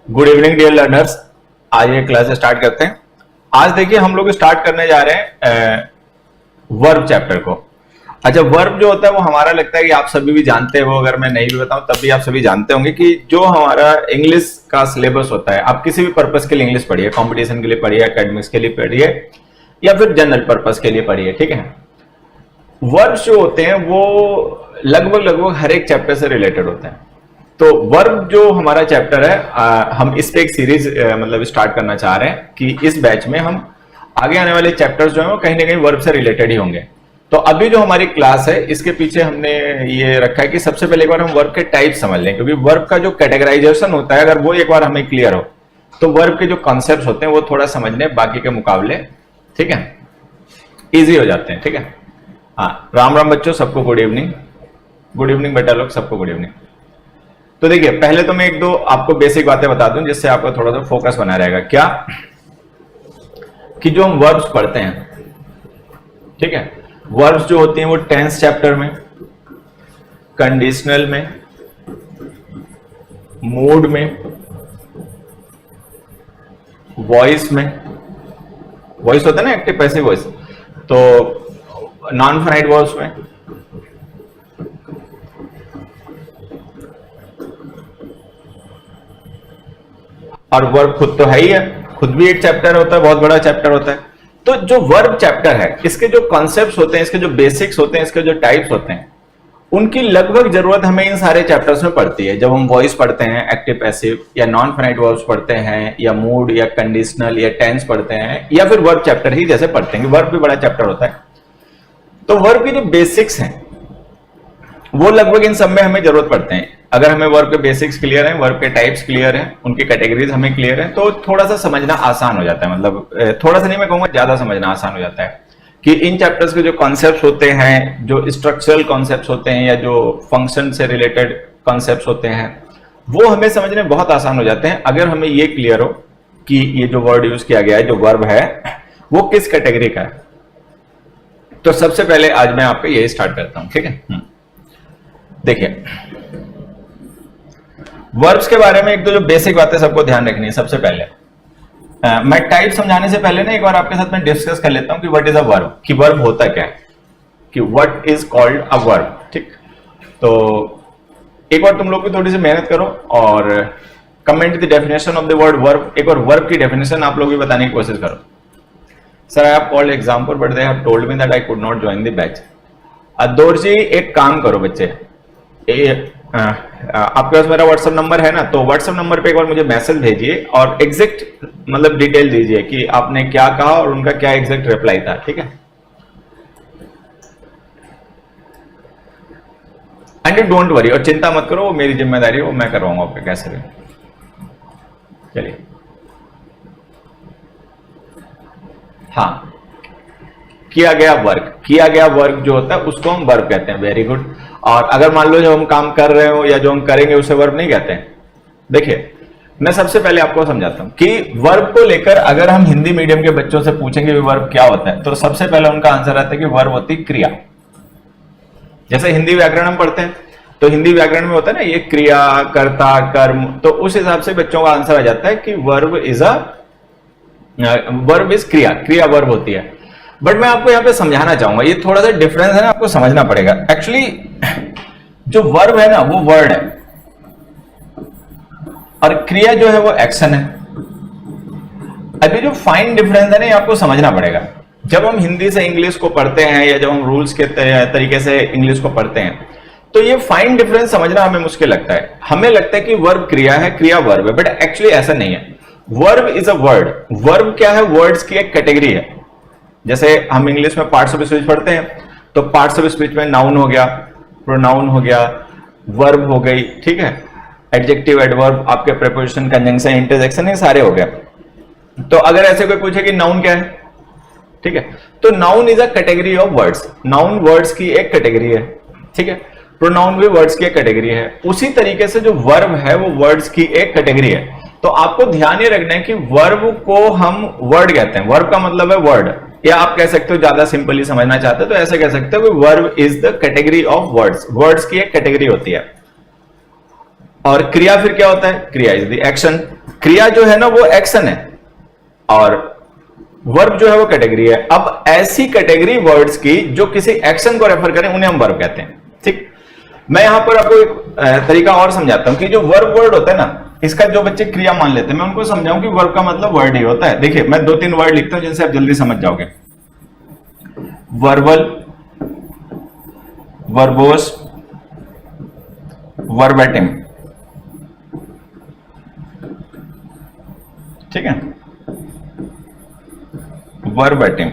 Good evening dear learners. आज ये class start करते हैं। आज देखिए हम लोग स्टार्ट करने जा रहे हैं वर्ब चैप्टर को। अच्छा, वर्ब जो होता है वो हमारा लगता है कि आप सभी भी जानते हो, अगर मैं नहीं भी बताऊं तब भी आप सभी जानते होंगे कि जो हमारा इंग्लिश का सिलेबस होता है, आप किसी भी पर्पस के लिए इंग्लिश पढ़िए, कंपटीशन के लिए पढ़िए, एकेडमिक्स के लिए पढ़िए या फिर जनरल पर्पस के लिए पढ़िए, ठीक है। वर्ब्स जो होते हैं वो लगभग हर एक चैप्टर से रिलेटेड होते हैं। तो वर्ब जो हमारा चैप्टर है, हम इस पे एक सीरीज मतलब स्टार्ट करना चाह रहे हैं कि इस बैच में हम आगे आने वाले चैप्टर्स जो हैं वो कहीं ना कहीं वर्ब से रिलेटेड ही होंगे। तो अभी जो हमारी क्लास है इसके पीछे हमने ये रखा है कि सबसे पहले एक बार हम वर्ब के टाइप समझ लें, क्योंकि वर्ब का जो कैटेगराइजेशन होता है अगर वो एक बार हमें क्लियर हो तो वर्ब के जो कॉन्सेप्ट होते हैं वो थोड़ा समझने बाकी के मुकाबले, ठीक है, इजी हो जाते हैं, ठीक है। हाँ, राम राम बच्चों, सबको गुड इवनिंग। गुड इवनिंग बेटा लोग, सबको गुड इवनिंग। तो देखिए, पहले तो मैं एक दो आपको बेसिक बातें बता दूं जिससे आपको थोड़ा सा फोकस बना रहेगा। क्या कि जो हम वर्ब्स पढ़ते हैं, ठीक है, वर्ब्स जो होती हैं वो टेंस चैप्टर में, कंडीशनल में, मूड में, वॉइस में, वॉइस होता है ना एक्टिव पैसिव वॉइस, तो नॉन फाइनाइट वर्ब्स में, और वर्ब खुद तो है ही है, खुद भी एक चैप्टर होता है, बहुत बड़ा चैप्टर होता है। तो जो वर्ब चैप्टर है इसके जो कॉन्सेप्ट्स होते हैं, इसके जो बेसिक्स होते हैं, इसके जो टाइप्स होते हैं, उनकी लगभग जरूरत हमें इन सारे चैप्टर्स में पड़ती है। जब हम वॉइस पढ़ते हैं, एक्टिव पैसिव या नॉन फाइनाइट वर्ब्स पढ़ते हैं, या मूड या कंडीशनल या टेंस पढ़ते हैं, या फिर वर्ब चैप्टर ही जैसे पढ़ते हैं, वर्ब भी बड़ा चैप्टर होता है। तो वर्ब की जो बेसिक्स हैं वो लगभग इन सब में हमें जरूरत पड़ते हैं। अगर हमें वर्ब के बेसिक्स क्लियर हैं, वर्ब के टाइप्स क्लियर हैं, उनकी कैटेगरीज हमें क्लियर हैं, तो थोड़ा सा समझना आसान हो जाता है। मतलब थोड़ा सा नहीं, मैं कहूंगा ज्यादा समझना आसान हो जाता है कि इन चैप्टर्स के जो कॉन्सेप्ट्स होते हैं, जो स्ट्रक्चरल कॉन्सेप्ट्स होते हैं या जो फंक्शन से रिलेटेड कॉन्सेप्ट्स होते हैं, वो हमें समझने बहुत आसान हो जाते हैं अगर हमें ये क्लियर हो कि ये जो वर्ड यूज किया गया है, जो वर्ब है, वो किस कैटेगरी का है। तो सबसे पहले आज मैं आपको यही स्टार्ट करता हूं, ठीक है। देखिए, वर्ब्स के बारे में एक दो जो बेसिक बातें सबको ध्यान रखनी है। सबसे पहले मैं टाइप समझाने से पहले ना एक बार आपके साथ में डिस्कस कर लेता हूं कि व्हाट इज अ वर्ब, कि वर्ब होता क्या है, कि what is called a verb, ठीक। तो एक बार तुम लोग भी थोड़ी सी मेहनत करो और comment the definition of the word verb. एक बार वर्ब की डेफिनेशन आप लोग भी बताने की कोशिश करो। Sir, I have called example but they have told me that I could not join the batch. अदौर जी, एक काम करो बच्चे, आपके पास मेरा व्हाट्सएप नंबर है ना, तो व्हाट्सएप नंबर पे एक बार मुझे मैसेज भेजिए और एग्जैक्ट मतलब डिटेल दीजिए कि आपने क्या कहा और उनका क्या एग्जैक्ट रिप्लाई था, ठीक है। एंड डोंट वरी, और चिंता मत करो, वो मेरी जिम्मेदारी है, वो मैं करवाऊंगा आपके कैसे भी। चलिए, हाँ, किया गया वर्क जो होता है उसको हम वर्ब कहते हैं। Very good. और अगर मान लो जो हम काम कर रहे हो या जो हम करेंगे उसे वर्ब नहीं कहते हैं। देखिए, मैं सबसे पहले आपको समझाता हूं कि वर्ब को लेकर अगर हम हिंदी मीडियम के बच्चों से पूछेंगे कि वर्ब क्या होता है, तो सबसे पहले उनका आंसर आता है कि वर्ब होती क्रिया। जैसे हिंदी व्याकरण हम पढ़ते हैं तो हिंदी व्याकरण में होता है ना ये क्रिया, कर्ता, कर्म, तो उस हिसाब से बच्चों का आंसर आ जाता है कि वर्ब इज क्रिया वर्ब होती है। बट मैं आपको यहां पे समझाना चाहूंगा, ये थोड़ा सा डिफरेंस है ना, आपको समझना पड़ेगा। एक्चुअली जो वर्ब है ना वो वर्ड है और क्रिया जो है वो एक्शन है। अभी जो फाइन डिफरेंस है ना, ये आपको समझना पड़ेगा। जब हम हिंदी से इंग्लिश को पढ़ते हैं या जब हम रूल्स के तरीके से इंग्लिश को पढ़ते हैं, तो ये फाइन डिफरेंस समझना हमें मुश्किल लगता है। हमें लगता है कि वर्ब क्रिया है, क्रिया वर्ब है, बट एक्चुअली ऐसा नहीं है। Verb is a word. Verb क्या है? वर्ड्स की एक कैटेगरी है। जैसे हम इंग्लिश में पार्ट्स ऑफ स्पीच पढ़ते हैं, तो पार्ट्स ऑफ स्पीच में नाउन हो गया, प्रोनाउन हो गया, वर्ब हो गई, ठीक है, एडजेक्टिव, एडवर्ब, आपके प्रीपोजिशन, कंजंक्शन, इंटरजेक्शन, ये सारे हो गए। तो अगर ऐसे कोई पूछे कि नाउन क्या है, ठीक है, तो noun is a category of words. Noun words की एक कैटेगरी है, ठीक है। प्रोनाउन भी वर्ड्स की एक कैटेगरी है। उसी तरीके से जो वर्ब है वो वर्ड्स की एक कैटेगरी है। तो आपको ध्यान ये रखना है कि वर्ब को हम वर्ड कहते हैं। वर्ब का मतलब है वर्ड, या आप कह सकते हो, ज्यादा सिंपली समझना चाहते हो तो ऐसे कह सकते हो कि verb is the category of words. Words की एक कैटेगरी होती है। और क्रिया फिर क्या होता है, क्रिया इज द एक्शन। क्रिया जो है ना वो एक्शन है और वर्ब जो है वो कैटेगरी है। अब ऐसी कैटेगरी वर्ड्स की जो किसी एक्शन को रेफर करें उन्हें हम वर्ब कहते हैं। ठीक, मैं यहां पर आपको एक तरीका और समझाता हूं कि जो वर्ब वर्ड होता है ना, इसका जो बच्चे क्रिया मान लेते हैं, मैं उनको समझाऊं कि वर्ब का मतलब वर्ड ही होता है। देखिए मैं 2-3 वर्ड लिखता हूं जिनसे आप जल्दी समझ जाओगे। Verbal, verbose, verbatim. ठीक है, वर्बेटिम।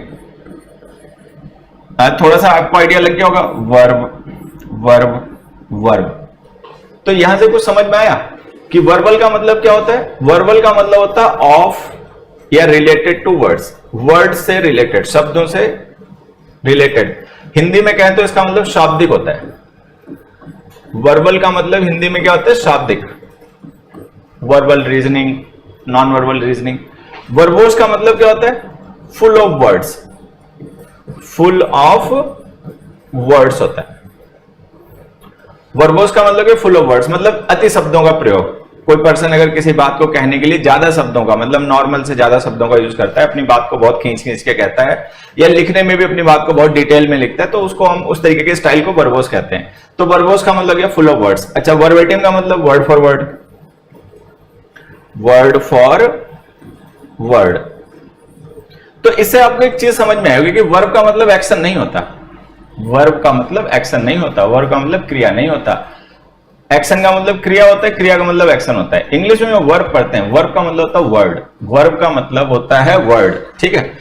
थोड़ा सा आपको आइडिया लग गया होगा, वर्ब वर्ब वर्ब। तो यहां से कुछ समझ में आया कि वर्बल का मतलब क्या होता है। वर्बल का मतलब होता है ऑफ या रिलेटेड टू वर्ड्स, वर्ड से रिलेटेड, शब्दों से रिलेटेड। हिंदी में कहें तो इसका मतलब शाब्दिक होता है। वर्बल का मतलब हिंदी में क्या होता है, शाब्दिक। Verbal reasoning, non verbal reasoning. Verbose का मतलब क्या होता है, full of words, full of words होता है। वर्बोस का मतलब है फुल ऑफ वर्ड्स, मतलब अति शब्दों का प्रयोग। कोई पर्सन अगर किसी बात को कहने के लिए ज्यादा शब्दों का, मतलब नॉर्मल से ज्यादा शब्दों का यूज करता है, अपनी बात को बहुत खींच खींच के कहता है, या लिखने में भी अपनी बात को बहुत डिटेल में लिखता है, तो उसको हम उस तरीके के स्टाइल को वर्बोस कहते हैं। तो वर्बोस का मतलब क्या, फुल ऑफ वर्ड्स। अच्छा, वर्बेटिम का मतलब word for word, word for word. तो इससे आपको एक चीज समझ में आएगी कि वर्ब का मतलब एक्शन नहीं होता। वर्ब का मतलब एक्शन नहीं होता, वर्ब का मतलब क्रिया नहीं होता। एक्शन का मतलब क्रिया होता है, क्रिया का मतलब एक्शन होता है। इंग्लिश में वर्ब पढ़ते हैं, वर्ब का मतलब होता है वर्ड, वर्ब का मतलब होता है वर्ड। ठीक है,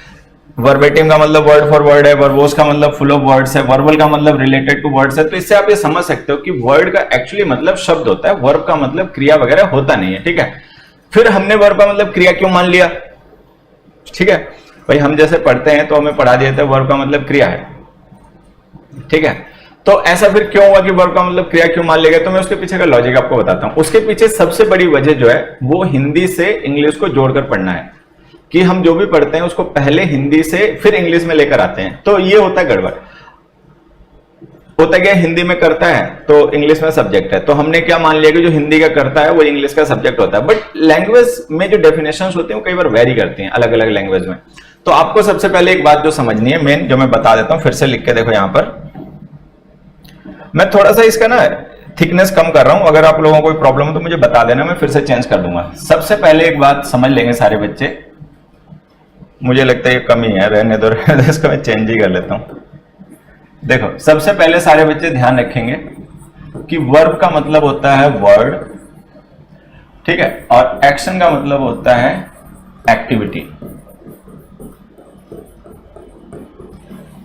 वर्बेटिम का मतलब वर्ड फॉर वर्ड है, वर्बोस का मतलब फुल ऑफ वर्ड्स है, वर्बल का मतलब रिलेटेड टू वर्ड्स है। तो इससे आप ये समझ सकते हो कि वर्ड का एक्चुअली मतलब शब्द होता है, वर्ब का मतलब क्रिया वगैरह होता नहीं है। ठीक है, फिर हमने वर्ब का मतलब क्रिया क्यों मान लिया। ठीक है भाई, हम जैसे पढ़ते हैं तो हमें पढ़ा दिया था वर्ब का मतलब क्रिया है। ठीक है, तो ऐसा फिर क्यों हुआ कि वर्ब का मतलब क्रिया क्यों मान लिया गया। तो मैं उसके पीछे का लॉजिक आपको बताता हूं। उसके पीछे सबसे बड़ी वजह जो है वो हिंदी से इंग्लिश को जोड़कर पढ़ना है, कि हम जो भी पढ़ते हैं उसको पहले हिंदी से फिर इंग्लिश में लेकर आते हैं। तो ये होता है गड़बड़। होता क्या, हिंदी में करता है तो इंग्लिश में सब्जेक्ट है, तो हमने क्या मान लिया कि जो हिंदी का करता है वो इंग्लिश का सब्जेक्ट होता है। बट लैंग्वेज में जो डेफिनेशंस होती हैं वो कई बार वेरी करती हैं अलग अलग लैंग्वेज में। तो आपको सबसे पहले एक बात जो समझनी है मेन, जो मैं बता देता हूं, फिर से लिख के देखो। यहां पर मैं थोड़ा सा इसका ना थिकनेस कम कर रहा हूं, अगर आप लोगों को कोई प्रॉब्लम हो तो मुझे बता देना, मैं फिर से चेंज कर दूंगा। सबसे पहले एक बात समझ लेंगे सारे बच्चे, मुझे लगता है ये कमी है, रहने दो इसको मैं चेंज ही कर लेता हूं। देखो, सबसे पहले सारे बच्चे ध्यान रखेंगे कि वर्ब का मतलब होता है वर्ड, ठीक है, और एक्शन का मतलब होता है एक्टिविटी।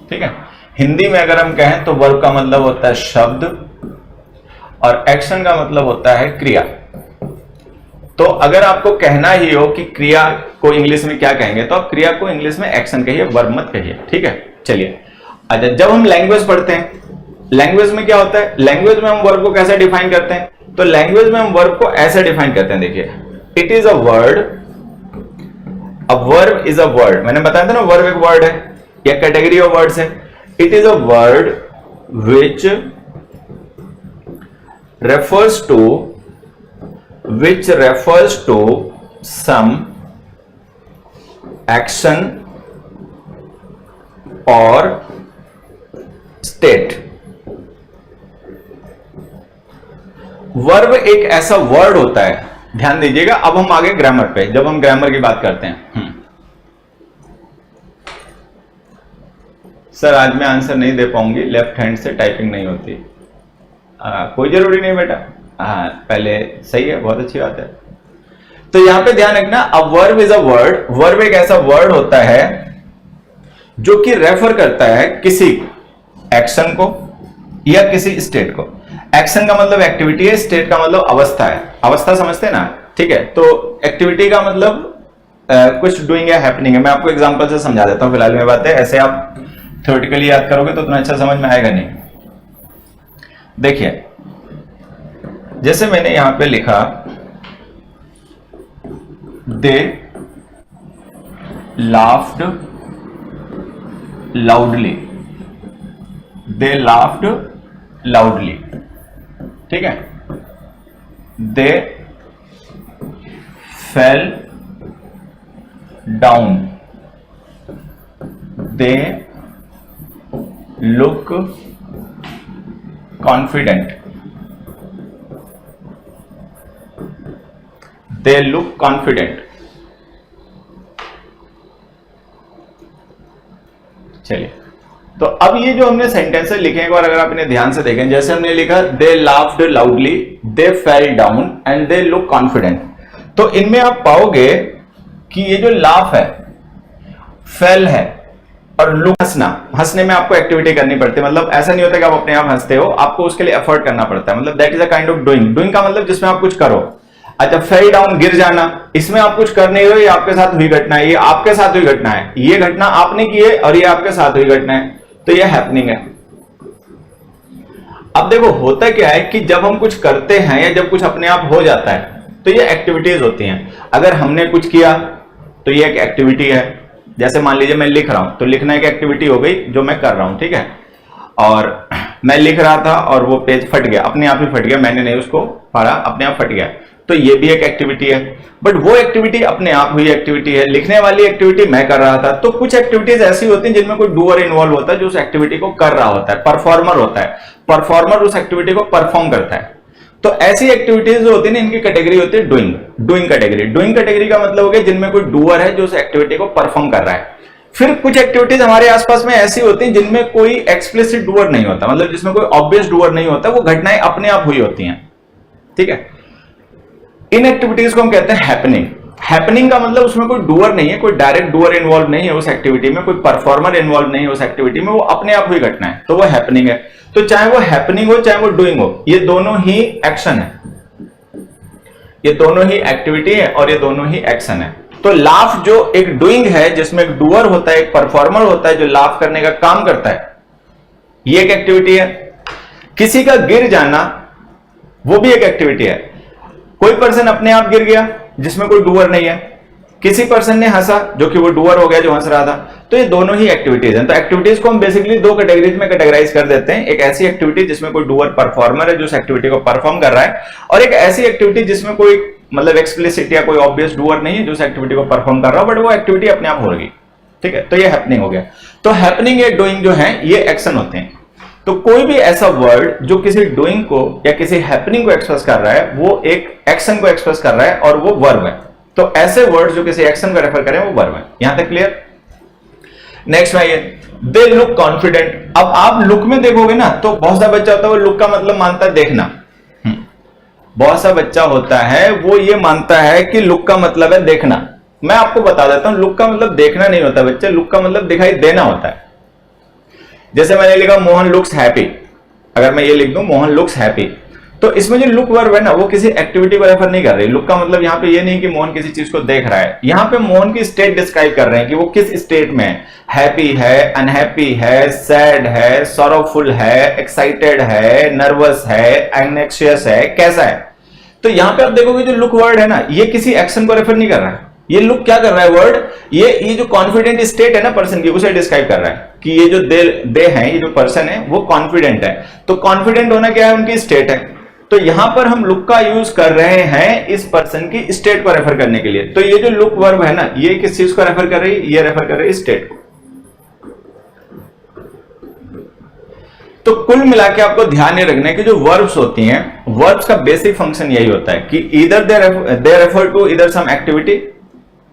ठीक है, हिंदी में अगर हम कहें तो वर्ब का मतलब होता है शब्द और एक्शन का मतलब होता है क्रिया। तो अगर आपको कहना ही हो कि क्रिया को इंग्लिश में क्या कहेंगे, तो आप क्रिया को इंग्लिश में एक्शन कहिए, वर्ब मत कहिए। ठीक है, चलिए। अच्छा, जब हम लैंग्वेज पढ़ते हैं, लैंग्वेज में क्या होता है, लैंग्वेज में हम वर्ब को कैसे डिफाइन करते हैं, तो लैंग्वेज में हम वर्ब को ऐसे डिफाइन करते हैं। देखिए, it is a word, a verb is a word. मैंने बताया था ना, वर्ब एक वर्ड है या कैटेगरी ऑफ वर्ड्स है। It is a word which refers to some action or state। Verb एक ऐसा वर्ड होता है, ध्यान दीजिएगा। अब हम आगे ग्रामर पे, जब हम ग्रामर की बात करते हैं। सर आज मैं आंसर नहीं दे पाऊंगी, लेफ्ट हैंड से टाइपिंग नहीं होती। कोई जरूरी नहीं बेटा, हाँ पहले सही है, बहुत अच्छी बात है। तो यहां पे ध्यान रखना, अ verb is a word, verb एक ऐसा वर्ड होता है जो कि रेफर करता है किसी एक्शन को या किसी स्टेट को। एक्शन का मतलब एक्टिविटी है, स्टेट का मतलब अवस्था है। अवस्था समझते हैं ना, ठीक है। तो एक्टिविटी का मतलब कुछ डूइंग या हैपनिंग है। मैं आपको एग्जांपल से समझा देता हूं फिलहाल में बातें, ऐसे आप थ्योरेटिकली याद करोगे तो उतना अच्छा समझ में आएगा नहीं। देखिए, जैसे मैंने यहां पे लिखा, they laughed loudly, they laughed loudly, ठीक है। They fell down, they look confident, they look confident. चलिए, तो अब ये जो हमने सेंटेंसेस लिखे एक बार अगर आप इन्हें ध्यान से देखें, जैसे हमने लिखा they laughed loudly, they fell down and they look confident, तो इनमें आप पाओगे कि ये जो लाफ है, फेल है और लुक हंसना, हंसने में आपको एक्टिविटी करनी पड़ती है। मतलब ऐसा नहीं होता कि आप अपने आप हंसते हो, आपको उसके लिए एफर्ट करना पड़ता है। मतलब that is a kind of doing. Doing का मतलब जिसमें आप कुछ करो। अच्छा, फेल डाउन, गिर जाना, इसमें आप कुछ कर नहीं रहे हो, ये आपके साथ हुई घटना है, ये आपके साथ हुई घटना है, ये घटना आपने की है और ये आपके साथ हुई घटना है, तो ये हैपनिंग है। अब देखो होता क्या है कि जब हम कुछ करते हैं या जब कुछ अपने आप हो जाता है तो ये एक्टिविटीज होती हैं। अगर हमने कुछ किया तो ये एक एक्टिविटी है। जैसे मान लीजिए मैं लिख रहा हूं, तो लिखना एक एक्टिविटी हो गई जो मैं कर रहा हूं, ठीक है। और मैं लिख रहा था और वो पेज फट गया, अपने आप ही फट गया, मैंने नहीं उसको पढ़ा, अपने आप फट गया, तो ये भी एक एक्टिविटी है। बट वो एक्टिविटी अपने आप हुई एक्टिविटी है, लिखने वाली एक्टिविटी मैं कर रहा था। तो कुछ एक्टिविटीज ऐसी होती हैं जिनमें कोई डूअर इन्वॉल्व होता है, जो उस एक्टिविटी को कर रहा होता है, परफॉर्मर होता है, परफॉर्मर उस एक्टिविटी को परफॉर्म करता है। तो ऐसी एक्टिविटीज जो होती है ना, इनकी कैटेगरी होती है doing, doing category. Doing category का मतलब हो गया जिनमें कोई डूअर है जो उस एक्टिविटी को परफॉर्म कर रहा है। फिर कुछ एक्टिविटीज हमारे आसपास में ऐसी होती हैं जिनमें कोई एक्सप्लिसिट डूअर नहीं होता, मतलब जिसमें कोई ऑब्वियस डूअर नहीं होता, वो घटनाएं अपने आप हुई होती हैं, ठीक है। इन एक्टिविटीज को हम कहते हैं हैपनिंग। हैपनिंग का मतलब उसमें कोई डूअर नहीं है, कोई डायरेक्ट डूअर इन्वॉल्व नहीं है उस एक्टिविटी में, कोई परफॉर्मर इन्वॉल्व नहीं है उस एक्टिविटी में, वो अपने आप हुई घटना है, तो वो हैपनिंग है। तो चाहे वो हैपनिंग हो चाहे वो डूइंग हो, ये दोनों ही एक्शन है, ये दोनों ही एक्टिविटी है और ये दोनों ही एक्शन है। तो लाफ जो एक डूइंग है, जिसमें एक डूअर होता है, एक परफॉर्मर होता है जो लाफ करने का काम करता है, ये एक एक्टिविटी है। किसी का गिर जाना वो भी एक एक्टिविटी है। कोई पर्सन अपने आप गिर गया जिसमें कोई डूअर नहीं है, किसी पर्सन ने हंसा जो कि वो डूअर हो गया जो हंस रहा था, तो ये दोनों ही एक्टिविटीज हैं। तो एक्टिविटीज को हम बेसिकली दो कैटेगरीज में कैटेगराइज कर देते हैं। एक ऐसी एक्टिविटी जिसमें कोई डूअर परफॉर्मर है जो उस एक्टिविटी को परफॉर्म कर रहा है, और एक ऐसी एक्टिविटी जिसमें कोई मतलब एक्सप्लिसिट या कोई ऑब्वियस डूअर नहीं है जो उस एक्टिविटी को परफॉर्म कर रहा हो, बट वो एक्टिविटी अपने आप होगी, ठीक है। तो ये हैपनिंग हो गया। तो हैपनिंग या डूइंग जो है ये एक्शन होते हैं। तो कोई भी ऐसा वर्ड जो किसी डूइंग को या किसी हैपनिंग को एक्सप्रेस कर रहा है, वो एक एक्शन को एक्सप्रेस कर रहा है और वो वर्ब है। तो ऐसे वर्ड जो किसी एक्शन को रेफर करें वो वर्ब है। यहां तक क्लियर? नेक्स्ट में ये दे लुक कॉन्फिडेंट। अब आप लुक में देखोगे ना, तो बहुत सा बच्चा होता है वो लुक का मतलब मानता है देखना। बहुत सा बच्चा होता है वो ये मानता है कि लुक का मतलब है देखना। मैं आपको बता देता हूं, लुक का मतलब देखना नहीं होता बच्चे, लुक का मतलब दिखाई देना होता है। जैसे मैंने लिखा मोहन लुक्स हैप्पी, अगर मैं ये लिख दूं मोहन लुक्स हैप्पी, तो इसमें जो लुक वर्ब है ना वो किसी एक्टिविटी को रेफर नहीं कर रही। लुक का मतलब यहाँ पे ये नहीं कि मोहन किसी चीज को देख रहा है, यहाँ पे मोहन की स्टेट डिस्क्राइब कर रहे हैं कि वो किस स्टेट में है। हैप्पी है, अनहैप्पी है, सैड है, सॉरोफुल है, एक्साइटेड है, नर्वस है, एंग्जायस है, कैसा है। तो यहाँ पे आप देखोगे जो लुक वर्ड है ना, ये किसी एक्शन को रेफर नहीं कर रहा है। ये लुक क्या कर रहा है वर्ड, ये जो कॉन्फिडेंट स्टेट है ना पर्सन की, उसे डिस्क्राइब कर रहा है कि ये जो दे हैं, ये जो पर्सन है वो कॉन्फिडेंट है। तो कॉन्फिडेंट होना क्या है, उनकी स्टेट है। तो यहां पर हम लुक का यूज कर रहे हैं इस पर्सन की स्टेट को रेफर करने के लिए। तो ये जो लुक वर्ब है ना, ये किस चीज को रेफर कर रही है, ये रेफर कर रही है स्टेट को। तो कुल मिला के आपको ध्यान ये रखना है कि जो वर्ब्स होती हैं, वर्ब्स का बेसिक फंक्शन यही होता है कि इधर दे रेफर टू इधर सम एक्टिविटी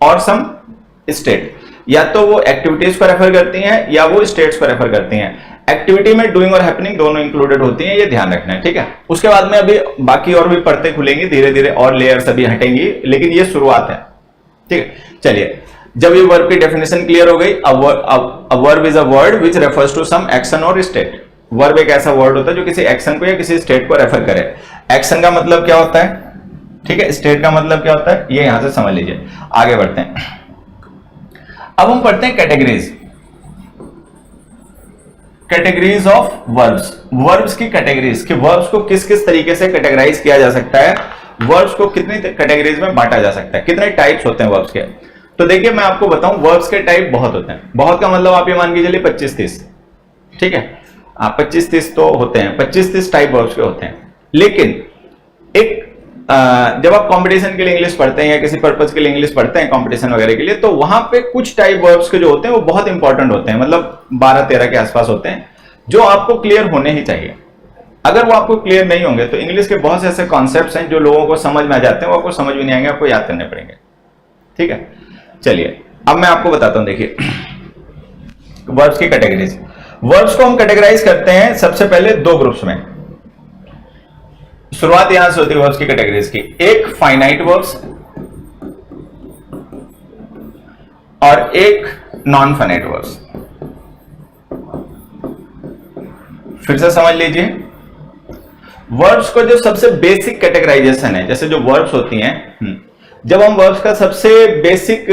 और सम स्टेट। या तो वो एक्टिविटीज को रेफर करती हैं या वो स्टेट्स को रेफर करती हैं। एक्टिविटी में डूइंग और हैपनिंग दोनों इंक्लूडेड होती हैं, ये ध्यान रखना है, ठीक है। उसके बाद में अभी बाकी और भी परतें खुलेंगी, धीरे धीरे और लेयर्स अभी हटेंगी, लेकिन ये शुरुआत है, ठीक है। चलिए, जब ये वर्ब की डेफिनेशन क्लियर हो गई, a verb is a word which refers to some action और स्टेट। वर्ब एक ऐसा वर्ड होता है जो किसी एक्शन को या किसी स्टेट को रेफर करे। एक्शन का मतलब क्या होता है, ठीक है, स्टेट का मतलब क्या होता है, ये यहां से समझ लीजिए। आगे बढ़ते हैं, अब हम पढ़ते हैं categories. Categories of verbs, verbs की कैटेगरीज, कि वर्ब्स को किस किस तरीके से कैटेगराइज किया जा सकता है, वर्ब्स को कितनी कैटेगरीज में बांटा जा सकता है, कितने टाइप्स होते हैं वर्ब्स के। तो देखिए मैं आपको बताऊं, वर्ब्स के टाइप बहुत होते हैं। बहुत का मतलब आप ये मान के चलिए 25-30, ठीक है, 25-30 तो होते हैं, 25-30 टाइप वर्ब्स के होते हैं। लेकिन एक जब आप कंपटीशन के लिए इंग्लिश पढ़ते हैं या किसी पर्पज के लिए इंग्लिश पढ़ते हैं कंपटीशन वगैरह के लिए, तो वहां पे कुछ टाइप वर्ब्स के जो होते हैं वो बहुत इंपॉर्टेंट होते हैं, मतलब 12-13 के आसपास होते हैं, जो आपको क्लियर होने ही चाहिए। अगर वो आपको क्लियर नहीं होंगे तो इंग्लिश के बहुत से ऐसे कॉन्सेप्ट्स हैं जो लोगों को समझ में आ जाते हैं, वो आपको समझ भी नहीं आएंगे, आपको याद करने पड़ेंगे। ठीक है, चलिए अब मैं आपको बताता हूं। देखिए वर्ब्स की कैटेगरीज, वर्ब्स को हम कैटेगराइज करते हैं सबसे पहले 2 ग्रुप्स में। शुरुआत यहां से होती है वर्ब्स की कैटेगरीज की। एक फाइनाइट वर्ब्स और एक नॉन फाइनाइट वर्ब्स। फिर से समझ लीजिए, वर्ब्स को जो सबसे बेसिक कैटेगराइजेशन है, जैसे जो वर्ब्स होती हैं, जब हम वर्ब्स का सबसे बेसिक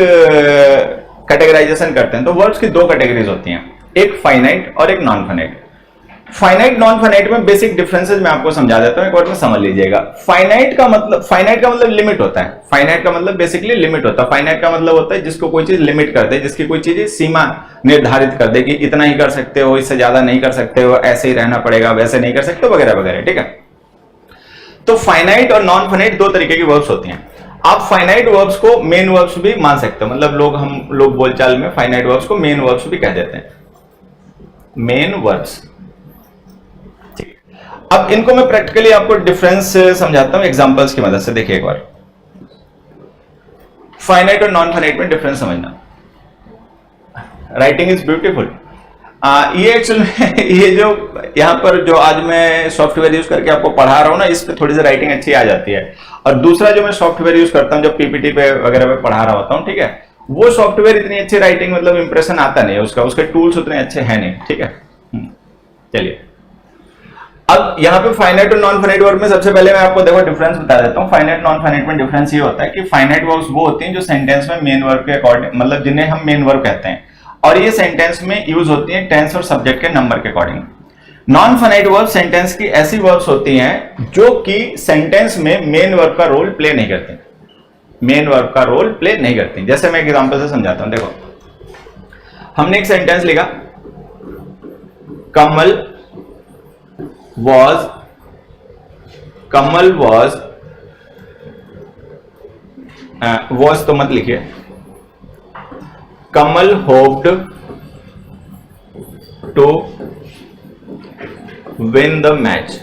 कैटेगराइजेशन करते हैं तो वर्ब्स की 2 कैटेगरीज होती हैं, एक फाइनाइट और एक non finite. Finite non finite में बेसिक डिफरेंसेस मैं आपको समझा देता हूं, एक बार में समझ लीजिएगा। फाइनाइट का मतलब लिमिट होता है। फाइनाइट का मतलब बेसिकली लिमिट होता है। फाइनाइट का मतलब होता है जिसको कोई चीज लिमिट कर दे, जिसकी कोई चीज सीमा निर्धारित कर दे कि इतना ही कर सकते हो, इससे ज्यादा नहीं कर सकते हो, ऐसे ही रहना पड़ेगा, वैसे नहीं कर सकते, वगैरह वगैरह। ठीक है, तो फाइनाइट और नॉन फाइनाइट 2 तरीके की वर्ब्स होती हैं। आप फाइनाइट वर्ब्स को मेन वर्ब्स भी मान सकते हो, मतलब हम लोग बोलचाल में फाइनाइट वर्ब्स को मेन वर्ब्स भी कह देते हैं, मेन वर्ब्स। अब इनको मैं प्रैक्टिकली आपको डिफरेंस समझाता हूं एग्जांपल्स की मदद से। देखिए एक बार, फाइनाइट और नॉन फाइनाइट में डिफरेंस समझना। Writing is beautiful. ये एक्चुअल में ये जो यहां पर जो आज मैं सॉफ्टवेयर यूज करके आपको पढ़ा रहा हूं ना, इस पे थोड़ी सी राइटिंग अच्छी आ जाती है। और दूसरा जो मैं सॉफ्टवेयर यूज करता हूं, जब पीपीटी पे वगैरह पे पढ़ा रहा होता हूं, ठीक है, वो सॉफ्टवेयर इतनी अच्छी राइटिंग मतलब इंप्रेशन आता नहीं है उसका, उसके टूल्स उतने अच्छे हैं नहीं। ठीक है, चलिए अब यहाँ पे फाइनाइट और नॉन फाइनाइट वर्ब में सबसे पहले मैं आपको देखो डिफरेंस बता देता हूँ। फाइनाइट नॉन फाइनाइट में डिफरेंस ये होता है कि फाइनाइट वर्ब्स वो होती हैं जो सेंटेंस में मेन वर्ब के अकॉर्डिंग, मतलब जिन्हें हम मेन वर्ब कहते हैं, और ये सेंटेंस में यूज होती है टेंस और सब्जेक्ट के नंबर के according. Non finite verb sentence की ऐसी वर्ब्स होती हैं जो कि सेंटेंस में मेन वर्ब का रोल प्ले नहीं करती, मेन वर्ब का रोल प्ले नहीं करती। जैसे मैं एग्जांपल से समझाता हूं। देखो, हमने एक सेंटेंस लिखा, कमल वॉज तो मत लिखिए, Kamal hoped to win the match.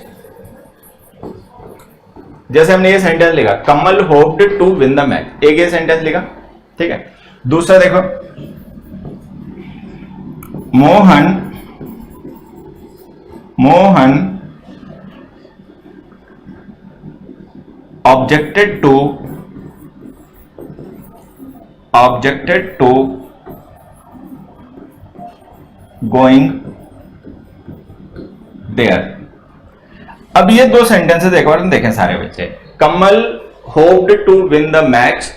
जैसे हमने ये सेंटेंस लिखा, Kamal hoped to win the match, एक ये सेंटेंस लिखा। ठीक है, दूसरा देखो, Mohan objected to going there। अब ये 2 सेंटेंसेस एक बार देखें सारे बच्चे। Kamal hoped to win the match,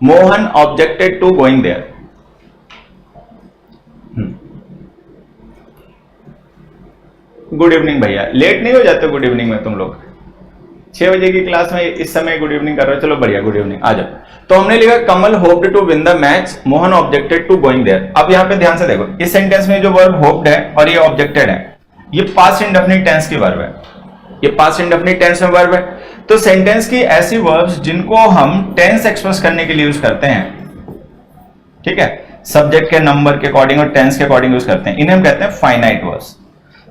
Mohan objected to going there. Good evening भैया, लेट नहीं हो जाते गुड इवनिंग में तुम लोग? 6 बजे की क्लास में इस समय गुड इवनिंग कर रहे हो, चलो बढ़िया, गुड इवनिंग, आ जाओ। तो हमने लिखा Kamal hoped to win the match, Mohan objected to going there. अब यहाँ पे ध्यान से देखो, इस सेंटेंस में जो वर्ब होप्ड है और ये ऑब्जेक्टेड है, ये पास्ट इंडेफिनिट टेंस की वर्ब है, ये पास्ट इंडेफिनिट टेंस में वर्ब है। तो सेंटेंस की ऐसी वर्ब्स जिनको हम टेंस एक्सप्रेस करने के लिए यूज करते हैं, ठीक है, सब्जेक्ट के नंबर के अकॉर्डिंग और टेंस के अकॉर्डिंग यूज करते हैं, इन्हें हम कहते हैं फाइनाइट वर्ब्स।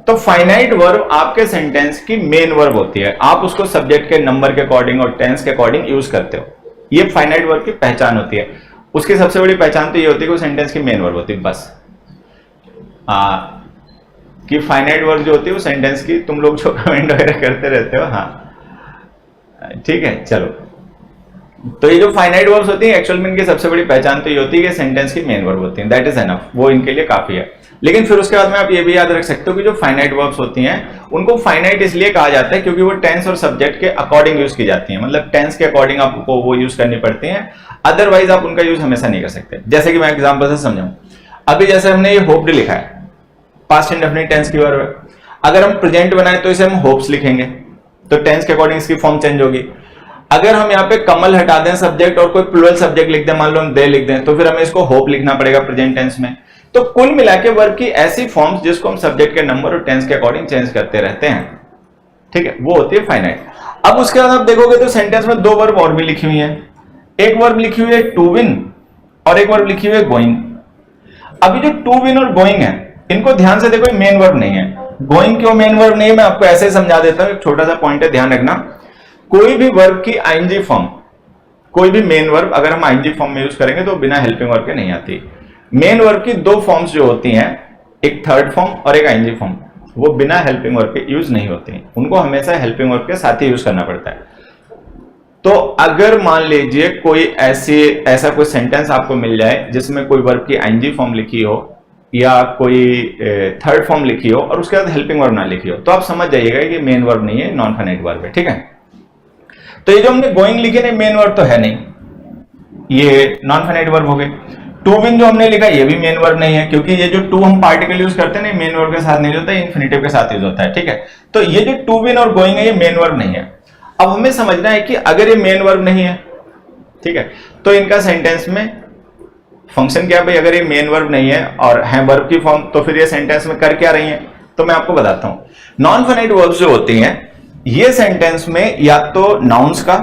तो फाइनाइट वर्ब आपके सेंटेंस की मेन वर्ब होती है, आप उसको सब्जेक्ट के नंबर के अकॉर्डिंग और टेंस के अकॉर्डिंग यूज करते हो। ये फाइनाइट वर्ब की पहचान होती है। उसकी सबसे बड़ी पहचान तो ये होती है कि वो सेंटेंस की मेन वर्ब होती है, बस। कि फाइनाइट वर्ब जो होती है वो सेंटेंस की, तुम लोग जो कमेंट वगैरह करते रहते हो, हाँ ठीक है, चलो। तो ये जो फाइनाइट वर्ब्स होती है एक्चुअल में इनकी सबसे बड़ी पहचान तो ये होती है कि सेंटेंस की मेन वर्ब होती है, दैट इज एनफ, वो इनके लिए काफी है। लेकिन फिर उसके बाद में आप ये भी याद रख सकते हो कि जो फाइनाइट वर्ब्स होती हैं उनको फाइनाइट इसलिए कहा जाता है क्योंकि वो टेंस और सब्जेक्ट के अकॉर्डिंग यूज की जाती हैं, मतलब टेंस के अकॉर्डिंग आपको वो यूज करनी पड़ती हैं, अदरवाइज आप उनका यूज हमेशा नहीं कर सकते। जैसे कि मैं एग्जांपल से समझाऊं, अभी जैसे हमने ये होप्ड लिखा है, पास्ट इंडेफिनिट टेंस की वर्ब है, अगर हम प्रेजेंट बनाए तो इसे हम होप्स लिखेंगे, तो टेंस के अकॉर्डिंग इसकी फॉर्म चेंज होगी। अगर हम यहाँ पे कमल हटा दें सब्जेक्ट और कोई प्लूरल सब्जेक्ट लिख दें, मान लो हम दे लिख दें, तो फिर हमें इसको होप लिखना पड़ेगा प्रेजेंट टेंस में। तो कुल मिलाके वर्ब की ऐसी फॉर्म्स जिसको हम सब्जेक्ट के नंबर और टेंस के अकॉर्डिंग चेंज करते रहते हैं, ठीक है, वो होती है फाइनाइट। अब उसके बाद आप देखोगे तो सेंटेंस में दो वर्ब और भी लिखी हुई है। एक वर्ब लिखी हुई है टू विन और एक वर्ब लिखी हुई है गोइंग। अभी जो टू विन और गोइंग है, इनको ध्यान से देखो, मेन वर्ब नहीं है। गोइंग क्यों मेन वर्ब नहीं है, मैं आपको ऐसे समझा देता हूं, एक छोटा सा पॉइंट है, ध्यान रखना। कोई भी वर्ब की आईएनजी फॉर्म, कोई भी मेन वर्ब अगर हम आईएनजी फॉर्म में यूज करेंगे तो बिना हेल्पिंग वर्ब के नहीं आती। मेन वर्ब की दो फॉर्म्स जो होती हैं, एक थर्ड फॉर्म और एक आईएनजी फॉर्म, वो बिना हेल्पिंग वर्ब के यूज नहीं होती, उनको हमेशा हेल्पिंग वर्ब के साथ ही यूज करना पड़ता है। तो अगर मान लीजिए कोई ऐसा कोई सेंटेंस आपको मिल जाए जिसमें कोई वर्ब की आईएनजी फॉर्म लिखी हो या कोई थर्ड फॉर्म लिखी हो और उसके बाद हेल्पिंग वर्ब ना लिखी हो, तो आप समझ जाइएगा कि मेन वर्ब नहीं है, नॉन फाइनाइट वर्ब है। ठीक है, तो ये जो हमने गोइंग लिखी ना, मेन वर्ब तो है नहीं, ये नॉन फाइनाइट वर्ब हो गए। टू विन जो हमने लिखा ये भी मेन वर्ब नहीं है, क्योंकि ये जो टू हम पार्टिकल यूज करते हैं ना, मेन वर्ब के साथ नहीं होता है, इन्फिनिटिव के साथ यूज होता है। ठीक है, तो ये जो टू विन और गोइंग है ये मेन वर्ब नहीं है। अब हमें समझना है कि अगर ये मेन वर्ब नहीं है, ठीक है, तो इनका सेंटेंस में फंक्शन क्या है भाई। अगर ये मेन वर्ब नहीं है और है वर्ब की फॉर्म, तो फिर ये सेंटेंस में कर क्या रही है, तो मैं आपको बताता हूं। नॉन फाइनाइट वर्ब्स जो होती हैं, ये सेंटेंस में या तो नाउन्स का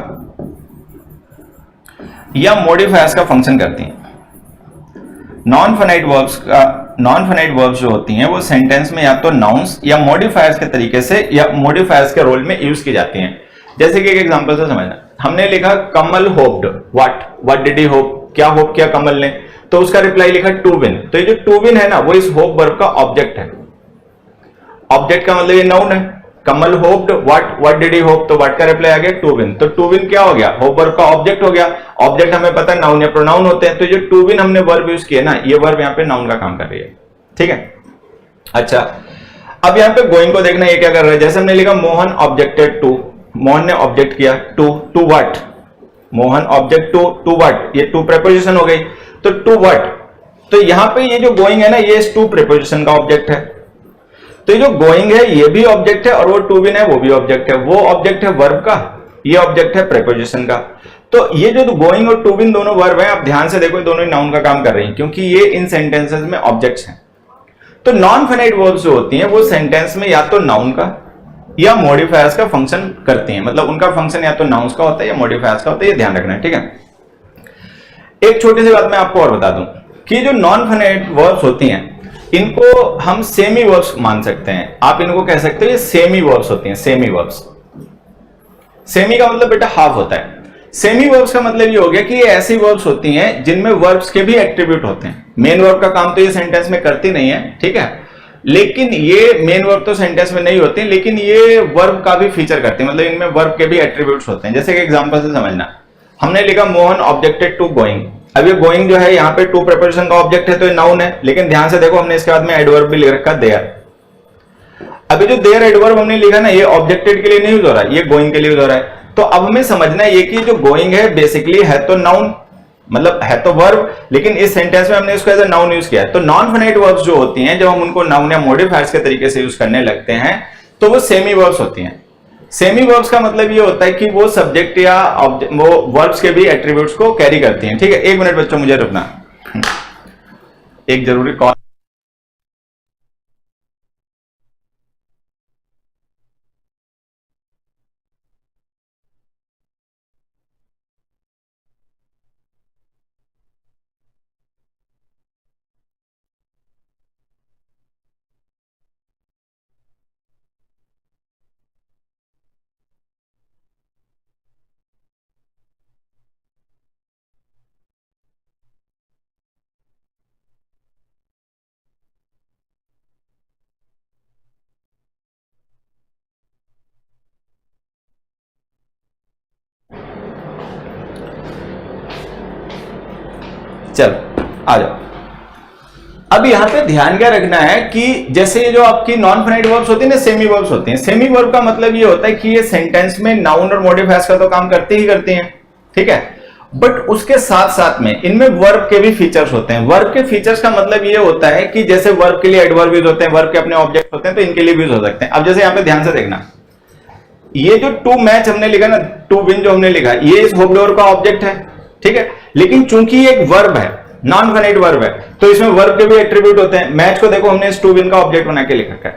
या मॉडिफायर्स का फंक्शन करती हैं। नॉन फाइनाइट वर्ब्स जो होती हैं वो सेंटेंस में या तो नाउन्स या मॉडिफायर्स के तरीके से या मॉडिफायर्स के रोल में यूज की जाती हैं। जैसे कि एक एग्जांपल से समझना, हमने लिखा Kamal hoped what did he hope, क्या होप किया कमल ने, तो उसका रिप्लाई लिखा टू विन। तो ये जो टू विन है ना, वो इस होप वर्ब का ऑब्जेक्ट है। ऑब्जेक्ट का मतलब ये नाउन है। Kamal hoped what did he hope, तो व्हाट का रिप्लाई आ गया टू विन। तो टू विन क्या हो गया, होप वर्ब का ऑब्जेक्ट हो गया। ऑब्जेक्ट हमें पता है नाउन या प्रोनाउन होते हैं, तो जो टू विन हमने वर्ब यूज किया ना, ये वर्ब यहाँ पे नाउन का काम कर रही है। ठीक है, अच्छा, अब यहाँ पे गोइंग को देखना, ये क्या कर रहा है। जैसे हमने लिखा मोहन ऑब्जेक्टेड टू, मोहन ने ऑब्जेक्ट किया to what, Mohan object to what, ये टू प्रेपोजिशन हो गई, तो टू व्हाट। तो यहां पे ये जो गोइंग है ना, ये इस टू प्रेपोजिशन का ऑब्जेक्ट है। तो ये जो गोइंग है ये भी ऑब्जेक्ट है और वो टू विन है वो भी ऑब्जेक्ट है। वो ऑब्जेक्ट है वर्ब का, ये ऑब्जेक्ट है प्रेपोजिशन का। तो ये जो गोइंग और टू विन दोनों वर्ब है, आप ध्यान से देखो, दोनों ही नाउन का काम कर रही हैं, क्योंकि ये इन सेंटेंसेस में ऑब्जेक्ट्स हैं। तो नॉन फाइनाइट वर्ब्स जो होती हैं वो सेंटेंस में या तो नाउन का या मॉडिफायर्स का फंक्शन करती हैं। मतलब उनका फंक्शन या तो नाउन्स का होता है या मॉडिफायर्स का होता है, ये ध्यान रखना है। ठीक है, एक छोटी सी बात मैं आपको और बता दूं कि जो नॉन फाइनाइट वर्ब्स होती हैं इनको हम सेमी वर्ब्स मान सकते हैं। आप इनको कह सकते हो ये सेमी वर्ब्स होती हैं, सेमी वर्ब्स। सेमी का मतलब बेटा हाफ होता है। सेमी वर्ब्स का मतलब ये हो गया कि ये ऐसी वर्ब्स होती हैं जिनमें वर्ब्स के भी एट्रीब्यूट होते हैं। मेन वर्ब का काम तो ये सेंटेंस में करती नहीं है, ठीक है, लेकिन ये मेन वर्ब तो सेंटेंस में नहीं होती, लेकिन ये वर्ब का भी फीचर करती है। मतलब इनमें वर्ब के भी एट्रीब्यूट्स होते हैं। जैसे कि एग्जांपल से समझना, हमने लिखा मोहन ऑब्जेक्टेड टू गोइंग। अब ये गोइंग जो है यहाँ पे टू प्रेपोजिशन का ऑब्जेक्ट है, तो ये नाउन है, लेकिन ध्यान से देखो हमने इसके बाद में एडवर्ब भी लिख रखा देयर। अभी जो देयर एडवर्ब हमने लिखा ना, ये ऑब्जेक्टेड के लिए नहीं यूज हो रहा है, ये गोइंग के लिए यूज हो रहा है। तो अब हमें समझना है ये कि जो गोइंग है बेसिकली है तो नाउन, मतलब है तो वर्ब, लेकिन इस सेंटेंस में हमने इसको एज अ नाउन यूज किया है। तो नॉन फाइनाइट वर्ब्स जो होती हैं, जब हम उनको नाउन या मॉडिफायर्स के तरीके से यूज करने लगते हैं तो वो सेमी वर्ब्स होती हैं। सेमी वर्ब्स का मतलब ये होता है कि वो सब्जेक्ट या वो वर्ब्स के भी एट्रीब्यूट्स को कैरी करती हैं। ठीक है, एक मिनट बच्चों, मुझे रुकना, एक जरूरी कॉल। चल आ जाओ। अब यहाँ पे ध्यान क्या रखना है कि जैसे जो आपकी नॉन फाइनाइट वर्ब्स होती है ना, सेमी वर्ब्स होती हैं। सेमी वर्ब का मतलब ये होता है कि ये सेंटेंस में नाउन और मॉडिफायर्स का तो काम करती ही करती हैं, ठीक है, बट उसके साथ साथ में इनमें वर्ब के भी फीचर्स होते हैं। वर्ब के फीचर्स का मतलब ये होता है कि जैसे वर्ब के लिए एडवर्ब यूज होते हैं, वर्ब के अपने ऑब्जेक्ट होते हैं, तो इनके लिए भी यूज हो सकते हैं। अब जैसे यहाँ पे ध्यान से देखना, ये जो टू मैच हमने लिखा ना, टू विन जो हमने लिखा, ये इस होप का ऑब्जेक्ट है, ठीक है, लेकिन चूंकि ये एक वर्ब है, नॉन फाइनाइट वर्ब है, तो इसमें वर्ब के भी एट्रीब्यूट होते हैं। मैच को देखो हमने इस टू विन का ऑब्जेक्ट बना के लिखा है।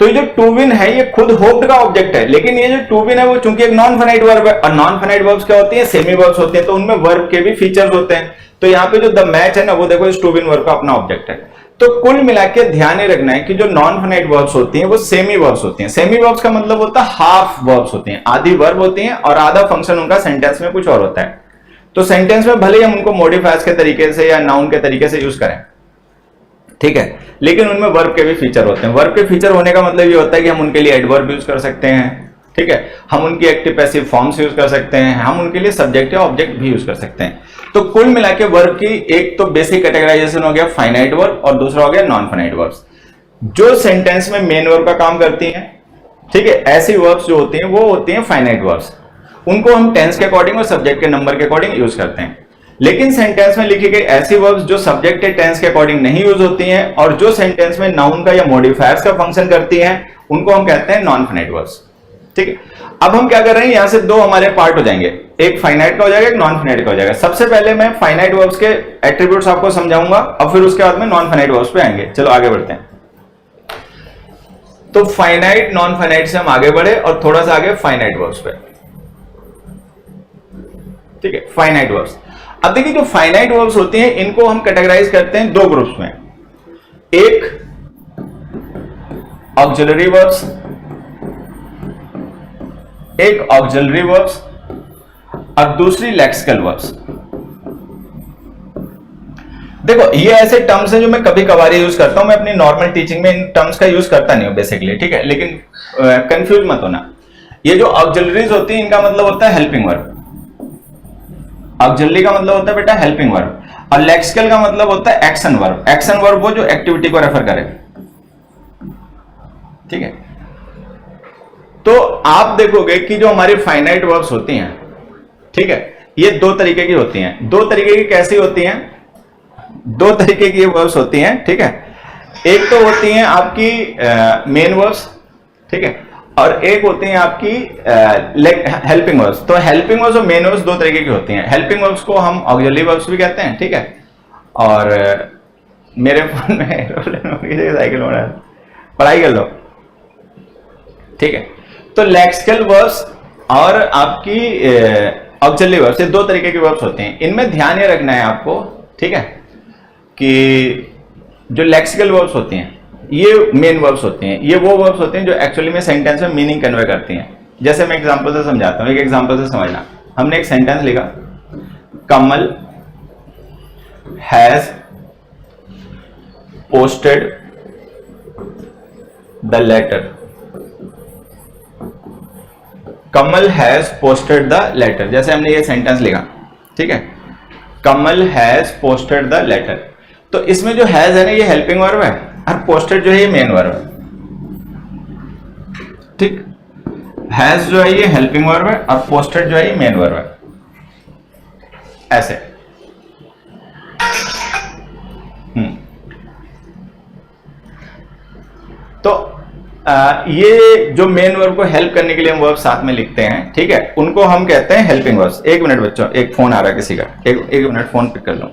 तो ये जो टू विन है ये खुद होप्ड का ऑब्जेक्ट है, लेकिन ये जो टू विन है वो चूंकि एक नॉन फाइनाइट वर्ब है, और नॉन फाइनाइट वर्ब्स क्या होती है, सेमी वर्ब्स होते हैं, तो उनमें वर्ब के भी फीचर्स होते हैं। तो यहाँ पे जो द मैच है ना, वो देखो इस टू विन वर्ब का अपना ऑब्जेक्ट है। तो कुल मिला के ध्यान रखना है कि जो नॉन फाइनाइट वर्ब्स होती हैं वो सेमी वर्ब्स होती हैं। सेमी वर्ब्स का मतलब होता है हाफ वर्ब्स होती हैं, आधी वर्ब होती हैं और आधा फंक्शन उनका सेंटेंस में कुछ और होता है। तो सेंटेंस में भले ही हम उनको मॉडिफायर्स के तरीके से या नाउन के तरीके से यूज करें, ठीक है, लेकिन उनमें वर्ब के भी फीचर होते हैं। वर्ब के फीचर होने का मतलब ये होता है कि हम उनके लिए एडवर्ब यूज कर सकते हैं, ठीक है, हम उनकी एक्टिव पैसिव फॉर्म्स यूज कर सकते हैं, हम उनके लिए सब्जेक्ट या ऑब्जेक्ट भी यूज कर सकते हैं। तो कुल मिला के वर्ब की एक तो बेसिक कैटेगराइजेशन हो गया फाइनाइट वर्ब और दूसरा हो गया नॉन फाइनाइट वर्ब्स, जो सेंटेंस में मेन वर्ब का काम करती हैं, ठीक है। ऐसी वर्ब्स जो होती हैं वो होती हैं फाइनाइट वर्ब्स, उनको हम टेंस के अकॉर्डिंग और सब्जेक्ट के नंबर के अकॉर्डिंग यूज करते हैं। लेकिन सेंटेंस में लिखी गई ऐसी वर्ब्स जो सब्जेक्ट के टेंस के अकॉर्डिंग नहीं यूज होती हैं और जो सेंटेंस में नाउन का या मॉडिफायर्स का फंक्शन करती हैं, उनको हम कहते हैं नॉन फाइनाइट वर्ब्स, ठीक है। अब हम क्या कर रहे हैं, यहां से दो हमारे पार्ट हो जाएंगे, एक फाइनाइट का हो जाएगा, एक नॉन फाइनाइट का हो जाएगा। सबसे पहले मैं फाइनाइट वर्ब्स के एट्रीब्यूट्स आपको समझाऊंगा और फिर उसके बाद में नॉन फाइनाइट वर्ब्स पे आएंगे। चलो आगे बढ़ते हैं। तो फाइनाइट नॉन फाइनाइट से हम आगे बढ़े और थोड़ा सा आगे फाइनाइट वर्ब्स पे, ठीक है। फाइनाइट वर्ब्स, अब देखिए जो फाइनाइट वर्ब्स होती हैं इनको हम कैटेगराइज करते हैं दो ग्रुप्स में, एक ऑक्सिलरी वर्ब्स, एक ऑक्सिलरी वर्ब्स और दूसरी लेक्सिकल वर्ब्स। देखो ये ऐसे टर्म्स हैं जो मैं कभी कभार यूज करता हूं, मैं अपनी नॉर्मल टीचिंग में इन टर्म्स का यूज करता नहीं हूं बेसिकली, ठीक है, लेकिन कंफ्यूज मत होना। ये जो ऑक्सिलरीज होती है इनका मतलब होता है हेल्पिंग वर्ब, ऑक्सिलरी का मतलब होता है बेटा हेल्पिंग वर्ब, और लेक्सिकल का मतलब होता है एक्शन वर्ब। एक्शन वर्ब वो जो एक्टिविटी को रेफर करे, ठीक है। तो आप देखोगे कि जो हमारी फाइनाइट वर्ब्स होती हैं, ठीक है, ये दो तरीके की होती हैं। दो तरीके की कैसी होती हैं, दो तरीके की वर्ब्स होती हैं, ठीक है। एक तो होती हैं आपकी मेन वर्ब्स, ठीक है, और एक होती हैं आपकी हेल्पिंग वर्ब्स। तो हेल्पिंग वर्ब्स और मेन वर्ब्स दो तरीके की होती हैं। हेल्पिंग वर्ब्स को हम ऑक्सिलरी वर्ब्स भी कहते हैं, ठीक है। और मेरे फोन में साइकिल हो रहा है, पढ़ाई कर लो, ठीक है। तो लेक्सिकल वर्ब्स और आपकी ऑक्सिलरी वर्ब्स, ये दो तरीके की वर्ब्स होते हैं। इनमें ध्यान ये रखना है आपको, ठीक है, कि जो लेक्सिकल वर्ब्स होती हैं ये मेन वर्ब्स होती हैं, ये वो वर्ब्स होते हैं जो एक्चुअली में सेंटेंस में मीनिंग कन्वे करती हैं। जैसे मैं एग्जांपल से समझाता हूं, एक एग्जांपल से समझना। हमने एक सेंटेंस लिखा, Kamal has posted the letter, Kamal has posted the letter, जैसे हमने ये सेंटेंस लिखा, ठीक है, Kamal has posted the letter. तो इसमें जो हैज है ना ये हेल्पिंग वर्ब है और पोस्टेड जो है ये मेन वर्ब है, ठीक। हैज जो है ये हेल्पिंग वर्ब है और पोस्टेड जो है ये मेन वर्ब है, ऐसे। तो ये जो मेन वर्ब को हेल्प करने के लिए हम वर्ब साथ में लिखते हैं, ठीक है, उनको हम कहते हैं हेल्पिंग वर्ब्स। एक मिनट बच्चों, एक फोन आ रहा है किसी का, एक मिनट फोन पिक कर लो।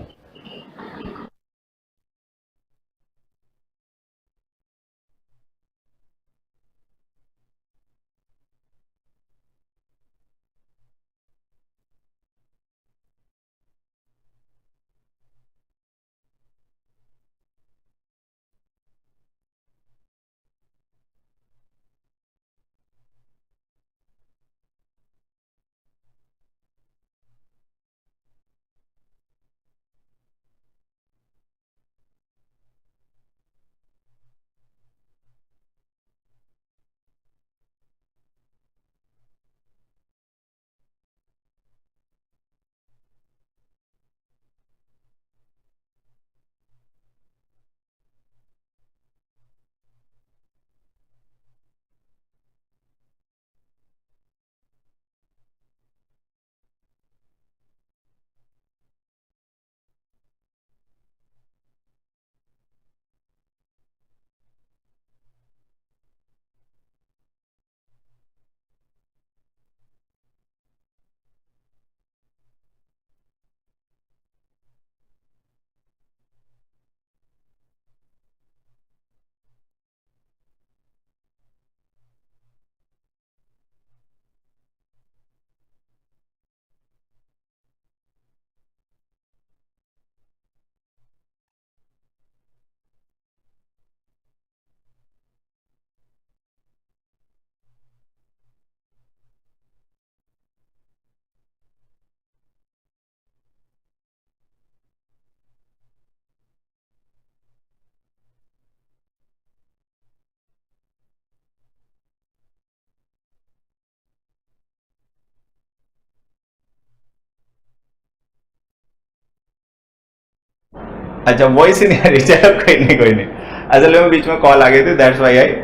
अच्छा वॉइस ही नहीं आ रही, चलो कोई नहीं। असल में बीच में कॉल आ गई थी, that's why I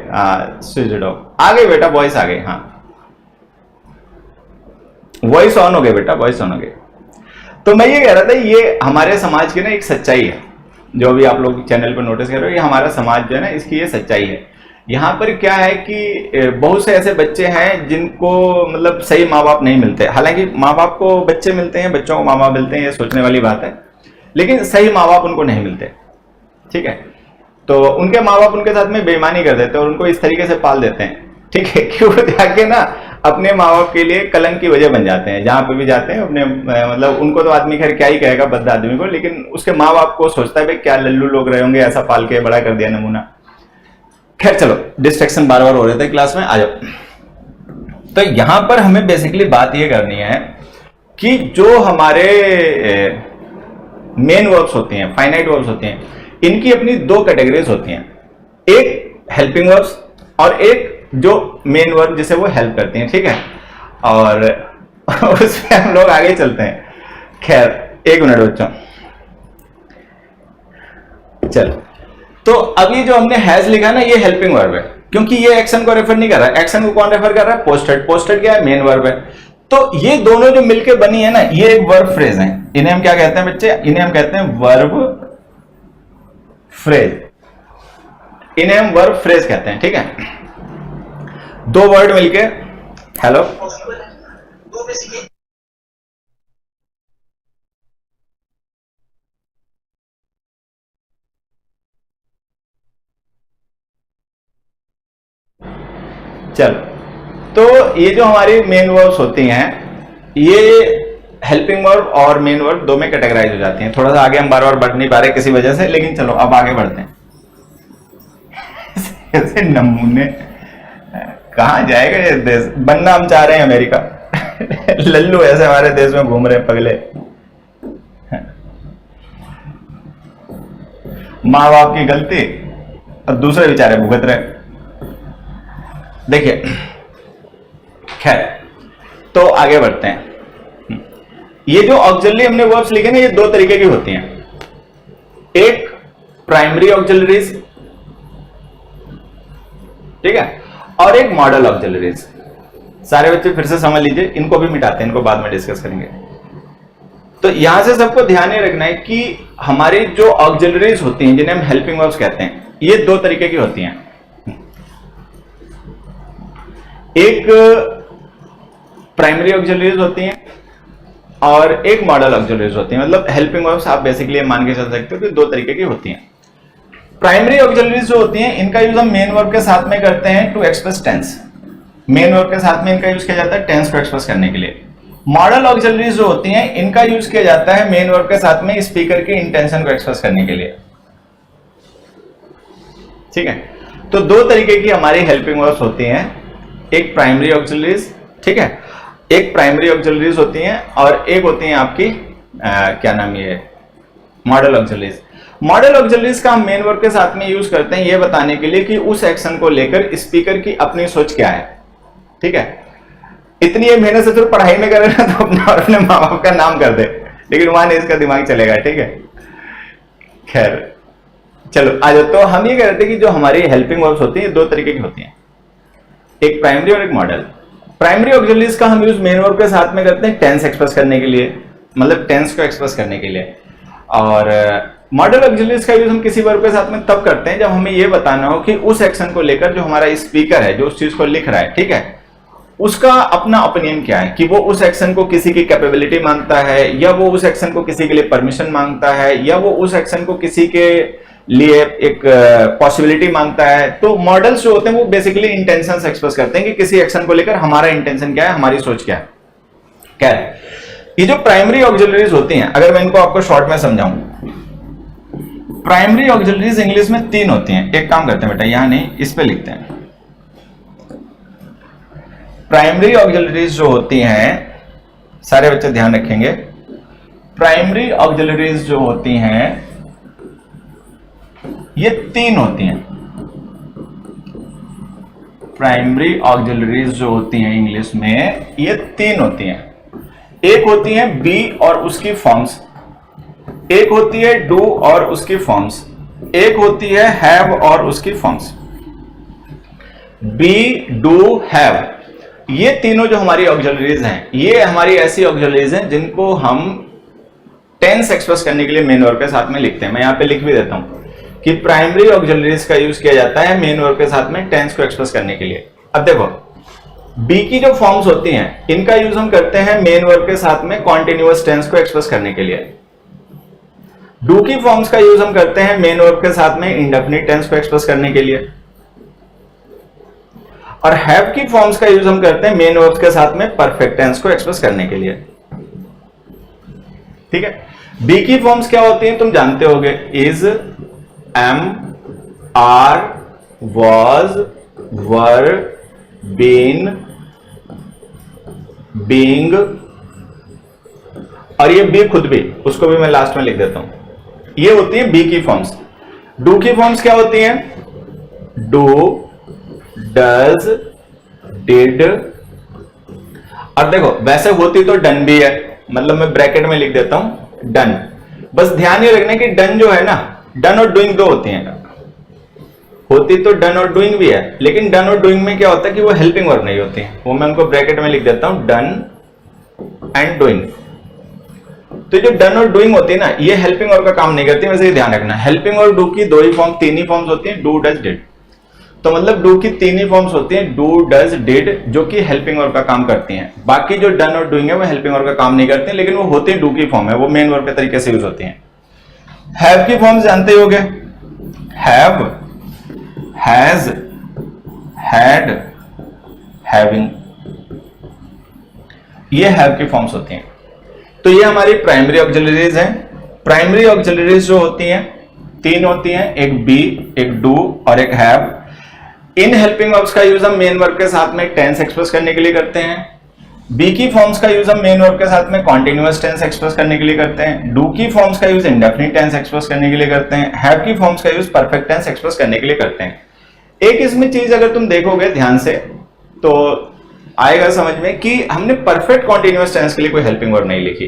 switched off. आ गई बेटा, वॉइस आ गई, हाँ वॉइस ऑन हो गई बेटा, वॉइस ऑन हो गई। तो मैं ये कह रहा था, ये हमारे समाज की ना एक सच्चाई है, जो भी आप लोग चैनल पर नोटिस कर रहे हो, ये हमारा समाज जो है ना, इसकी ये सच्चाई है। यहाँ पर क्या है कि बहुत से ऐसे बच्चे हैं जिनको मतलब सही माँ बाप नहीं मिलते। हालांकि माँ बाप को बच्चे मिलते हैं, बच्चों को माँ बाप मिलते हैं, ये सोचने वाली बात है, लेकिन सही माँ बाप उनको नहीं मिलते, ठीक है। तो उनके माँ बाप उनके साथ में बेईमानी कर देते हैं और उनको इस तरीके से पाल देते हैं, ठीक है, कि वो जाके ना अपने माँ बाप के लिए कलंक की वजह बन जाते हैं। जहां पे भी जाते हैं अपने मतलब उनको तो आदमी खैर क्या ही कहेगा बद्ध आदमी को, लेकिन उसके माँ बाप को सोचता है भाई क्या लल्लू लोग रहे होंगे, ऐसा पाल के बड़ा कर दिया नमूना। खैर चलो, डिस्ट्रैक्शन बार बार हो रहे थे क्लास में, आ जाओ। तो यहां पर हमें बेसिकली बात यह करनी है कि जो हमारे मेन वर्ब्स होती हैं, फाइनाइट वर्ब्स होती हैं, इनकी अपनी दो कैटेगरीज होती हैं, एक हेल्पिंग वर्ब्स और एक जो मेन वर्ब जिसे वो हेल्प करती हैं, ठीक है। और उसमें हम लोग आगे चलते हैं। खैर एक मिनट बच्चों, चलो। तो अब ये जो हमने हैज लिखा ना, ये हेल्पिंग वर्ब है, क्योंकि ये एक्शन को रेफर नहीं कर रहा है। एक्शन को कौन रेफर कर रहा है? पोस्टेड। पोस्टेड क्या है? मेन वर्ब है। तो ये दोनों जो मिलके बनी है ना, ये एक वर्ब फ्रेज है। इन्हें हम क्या कहते हैं बच्चे? इन्हें हम कहते हैं वर्ब फ्रेज। इन्हें हम वर्ब फ्रेज कहते हैं, ठीक है। दो वर्ड मिलके, हेलो, चलो। तो ये जो हमारी मेन वर्ब्स होती हैं, ये हेल्पिंग वर्ब और मेन वर्ब दो में कैटेगराइज हो जाती हैं। थोड़ा सा आगे हम बार बार बढ़ नहीं पा रहे किसी वजह से, लेकिन चलो अब आगे बढ़ते हैं। ऐसे नमूने कहां जाएगा ये देश? बनना हम चाह रहे हैं अमेरिका। लल्लू ऐसे हमारे देश में घूम रहे हैं पगले। माँ बाप की गलती और दूसरे बेचारे भुगत रहे। देखिए, खैर तो आगे बढ़ते हैं। ये जो ऑक्सिलरी हमने वर्ब्स लिखे ना, ये दो तरीके की होती हैं। एक प्राइमरी ऑक्सिलरीज, ठीक है, और एक मॉडल ऑक्सिलरीज। सारे बच्चे फिर से समझ लीजिए, इनको भी मिटाते हैं, इनको बाद में डिस्कस करेंगे। तो यहां से सबको ध्यान ये रखना है कि हमारी जो ऑक्सिलरीज होती हैं, जिन्हें हम हेल्पिंग वर्ब्स कहते हैं, ये दो तरीके की होती हैं। एक प्राइमरी ऑक्सिलरीज होती हैं और एक मॉडल ऑक्सिलरीज होती हैं। मतलब हेल्पिंग वर्ब्स आप बेसिकली मान के चल सकते हो कि दो तरीके की होती हैं। प्राइमरी ऑक्सिलरीज जो होती हैं, इनका यूज हम मेन वर्ब के साथ में करते हैं to express tense. Main verb के साथ में इनका यूज किया जाता है टेंस को एक्सप्रेस करने के लिए। मॉडल ऑक्सिलरीज जो होती हैं, इनका यूज किया जाता है मेन वर्ब के साथ में स्पीकर की इंटेंशन को एक्सप्रेस करने के लिए, ठीक है। तो दो तरीके की हमारी हेल्पिंग वर्ब्स होती हैं, एक प्राइमरी ऑक्सिलरीज, ठीक है, एक प्राइमरी ऑक्सिलरीज होती हैं और एक होती हैं आपकी क्या नाम ये मॉडल ऑक्सिलरीज। मॉडल ऑक्सिलरीज का हम मेन वर्ब के साथ में यूज करते हैं ये बताने के लिए कि उस एक्शन को लेकर स्पीकर की अपनी सोच क्या है, ठीक है। इतनी ये मेहनत से तो पढ़ाई में करे ना, तो अपना और अपने माँ बाप का नाम कर दे, लेकिन वहां नहीं इसका दिमाग चलेगा, ठीक है। खैर चलो आ जाओ। तो हम ये कह रहे थे कि जो हमारी हेल्पिंग वर्ब्स होती हैं दो तरीके की होती हैं, एक प्राइमरी और एक मॉडल। प्राइमरी ऑक्सिलरीज का हम यूज मेन वर्ब के साथ में करते हैं टेंस एक्सप्रेस करने के लिए, मतलब टेंस को एक्सप्रेस करने के लिए। और मॉडल ऑक्सिलरीज का यूज हम किसी वर्ब के साथ में तब करते हैं जब हमें यह बताना हो कि उस एक्शन को लेकर जो हमारा स्पीकर है, जो उस चीज को लिख रहा है, ठीक है, उसका अपना ओपिनियन क्या है, कि वो उस एक्शन को किसी की कैपेबिलिटी मांगता है, या वो उस एक्शन को किसी के लिए परमिशन मांगता है, या वो उस एक्शन को किसी के लिए एक पॉसिबिलिटी मांगता है। तो मॉडल्स जो होते हैं वो बेसिकली इंटेंशंस एक्सप्रेस करते हैं कि किसी एक्शन को लेकर हमारा इंटेंशन क्या है, हमारी सोच क्या है। क्या है ये जो प्राइमरी ऑक्सिलरीज होती हैं, अगर मैं इनको आपको शॉर्ट में समझाऊं, प्राइमरी ऑक्सिलरीज इंग्लिश में तीन होती हैं। एक काम करते हैं बेटा, यहां नहीं, इस पे लिखते हैं। प्राइमरी ऑक्सिलरीज जो होती हैं, सारे बच्चे ध्यान रखेंगे, प्राइमरी ऑक्सिलरीज जो होती हैं ये तीन होती हैं। प्राइमरी ऑक्सिलरीज जो होती हैं इंग्लिश में, ये तीन होती हैं। एक होती हैं बी और उसकी फॉर्म्स, एक होती है डू और उसकी फॉर्म्स, एक होती है हैव और उसकी फॉर्म्स। बी, डू, हैव, ये तीनों जो हमारी ऑक्सिलरीज हैं, ये हमारी ऐसी ऑक्सिलरीज हैं जिनको हम टेंस एक्सप्रेस करने के लिए मेन वर्ब के साथ में लिखते हैं। मैं यहां पे लिख भी देता हूं कि प्राइमरी ऑक्सिलरीज का यूज किया जाता है मेन वर्ब के साथ में टेंस को एक्सप्रेस करने के लिए। अब देखो, बी की जो फॉर्म्स होती हैं, इनका यूज हम करते हैं मेन वर्ब के साथ में कॉन्टिन्यूअस टेंस को एक्सप्रेस करने के लिए। डू की फॉर्म्स का यूज हम करते हैं मेन वर्ब के साथ में इंडेफिनिट टेंस को एक्सप्रेस करने के लिए, और हैव की फॉर्म्स का यूज हम करते हैं मेन वर्ब्स के साथ में परफेक्ट टेंस को एक्सप्रेस करने के लिए। ठीक है। बी की फॉर्म्स क्या होती हैं तुम जानते होगे, is, am, are, was, were, been, being, और ये बी खुद भी, उसको भी मैं लास्ट में लिख देता हूं। ये होती है बी की फॉर्म्स। डू की फॉर्म्स क्या होती हैं, डू, डज, डिड, और देखो वैसे होती तो डन भी है, मतलब मैं ब्रैकेट में लिख देता हूं डन। बस ध्यान ये रखना कि डन जो है ना, डन और डूइंग दो होती हैं। होती तो डन और डूइंग भी है, लेकिन डन और डूइंग में क्या होता है कि वो हेल्पिंग वर्ब नहीं होती, वो मैं उनको ब्रैकेट में लिख देता हूं डन एंड डूइंग। तो जो डन और डूइंग होती है ना, ये हेल्पिंग वर्ब का काम नहीं करती, वैसे ये ध्यान रखना। हेल्पिंग और डू की दो ही फॉर्म, तीन ही फॉर्म्स होती हैं, डू, डज, डिड। तो मतलब डू की तीन ही फॉर्म्स होती हैं, डू, डज, डिड, जो कि हेल्पिंग वर्ब का काम करती हैं। बाकी जो डन और डूइंग है वो हेल्पिंग वर्ब का काम नहीं करती हैं, लेकिन वो होती है डू की फॉर्म है, वो मेन वर्ब के तरीके से यूज होती हैं। हैव की फॉर्म्स जानते होगे, हैव, हैज, हैड, हैविंग, ये हैव की फॉर्म्स होती हैं। तो ये हमारी प्राइमरी ऑक्सिलरीज हैं। प्राइमरी ऑक्सिलरीज जो होती हैं तीन होती हैं, एक बी, एक डू और एक हैव। इन हेल्पिंग वर्ब्स का यूज हम मेन वर्ब के साथ में टेंस एक्सप्रेस करने के लिए करते हैं। बी की फॉर्म्स का यूज हम मेन वर्ब के साथ में कॉन्टिन्यूअस टेंस एक्सप्रेस करने के लिए करते हैं। डू की फॉर्म्स का यूज इंडेफिनिट टेंस एक्सप्रेस करने के लिए करते हैं। हैव की फॉर्म्स का यूज परफेक्ट टेंस एक्सप्रेस करने के लिए करते हैं। एक इसमें चीज अगर तुम देखोगे ध्यान से तो आएगा समझ में कि हमने परफेक्ट कॉन्टिन्यूअस टेंस के लिए कोई हेल्पिंग वर्ब नहीं लिखी।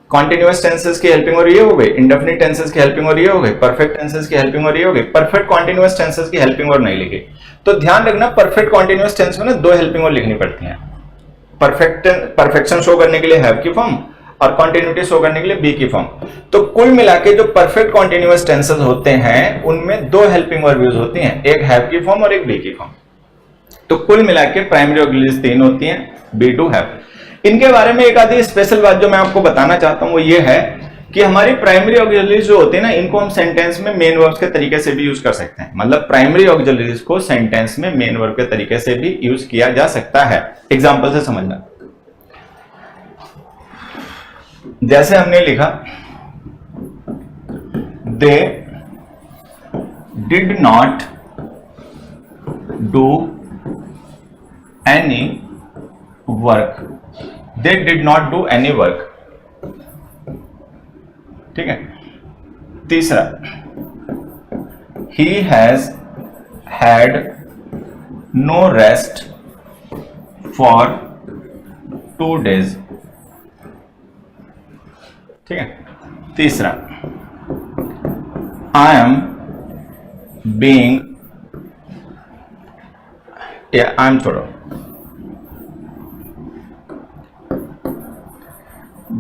कॉन्टिन्यूअस टेंसेस की हेल्पिंग वर्ब ये हो गई, इंडेफिनिट टेंसेस की हेल्पिंग वर्ब ये हो गई, परफेक्ट टेंसेस की हेल्पिंग वर्ब ये हो गई, परफेक्ट कॉन्टिन्यूअस टेंसेस की हेल्पिंग वर्ब नहीं लिखी। तो ध्यान रखना, परफेक्ट कॉन्टिन्यूअस टेंस में ना दो हेल्पिंग वर्ब लिखनी पड़ती हैं। परफेक्शन शो करने के लिए हैव की फॉर्म और कॉन्टिन्यूटी शो करने के लिए बी की फॉर्म। तो कुल मिला के जो परफेक्ट कॉन्टिन्यूअस टेंसेस होते हैं उनमें दो हेल्पिंग वर्ब यूज होती हैं, एक हैव की फॉर्म और एक बी की फॉर्म। तो कुल मिला के प्राइमरी ऑक्सिलरीज तीन होती हैं, बी, डू, हैव। इनके बारे में एक आधी स्पेशल बात जो मैं आपको बताना चाहता हूं वो ये है कि हमारी प्राइमरी ऑक्सिलरीज जो होती है ना, इनको हम सेंटेंस में मेन वर्ब्स के तरीके से भी यूज कर सकते हैं। मतलब प्राइमरी ऑक्सिलरीज को सेंटेंस में मेन वर्ब के तरीके से भी यूज किया जा सकता है। एग्जांपल से समझना, जैसे हमने लिखा they did not do any work, they did not do any work. ठीक है। तीसरा, he has had no rest for 2 days। ठीक है। तीसरा, आई एम बीइंग, या आई एम छोड़ो,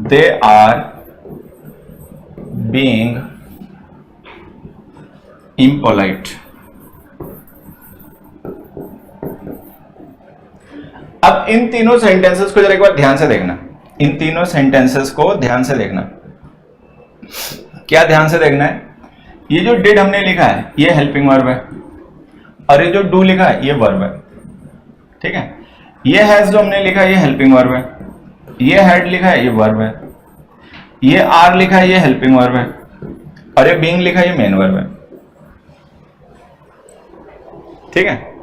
they are being impolite। अब इन तीनों सेंटेंसेस को जरा एक बार ध्यान से देखना, इन तीनों सेंटेंसेस को ध्यान से देखना। क्या ध्यान से देखना है, ये जो डिड हमने लिखा है ये हेल्पिंग वर्ब है, और ये जो डू लिखा है ये वर्ब है। ठीक है। ये हैज जो हमने लिखा है ये हेल्पिंग वर्ब है, ये हैड लिखा है ये वर्ब है, ये आर लिखा है ये हेल्पिंग वर्ब है, और ये बीइंग लिखा है ये मेन वर्ब है। ठीक है।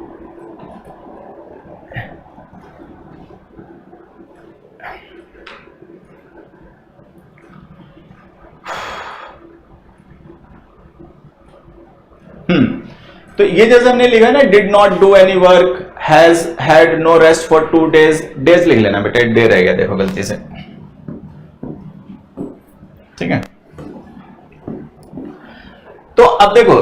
तो ये जैसे हमने लिखा ना, did not do any work, has had no rest for 2 days, days लिख लेना बेटा, डे रह गया देखो गलती से। ठीक है। तो अब देखो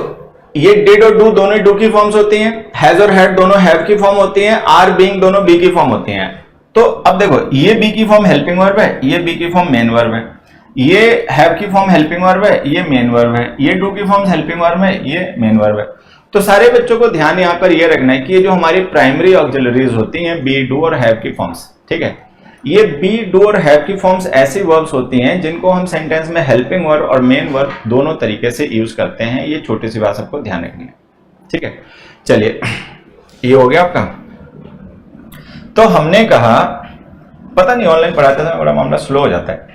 ये डिड और डू दोनों डू की फॉर्म्स होती हैं, हैज और हैड दोनों हैव की फॉर्म होती हैं, आर बीइंग दोनों बी की फॉर्म होती हैं। तो अब देखो ये बी की फॉर्म हेल्पिंग वर्ब है, ये बी की फॉर्म मेन वर्ब है, ये हैव की फॉर्म हेल्पिंग वर्ब है, ये मेन वर्ब है, ये डू की फॉर्म हेल्पिंग वर्ब है, ये मेन वर्ब है। तो सारे बच्चों को ध्यान यहां पर ये रखना है कि ये जो हमारी प्राइमरी ऑक्सिलरीज होती हैं बी, डू और हैव की फॉर्म्स, ठीक है, ये बी, डू और हैव की फॉर्म्स ऐसी वर्ब्स होती हैं जिनको हम सेंटेंस में हेल्पिंग वर्ब और मेन वर्ब दोनों तरीके से यूज करते हैं। ये छोटी सी बात सबको ध्यान रखनी है, ठीक है। चलिए ये हो गया आपका। तो हमने कहा, पता नहीं ऑनलाइन पढ़ाते समय बड़ा मामला स्लो हो जाता है,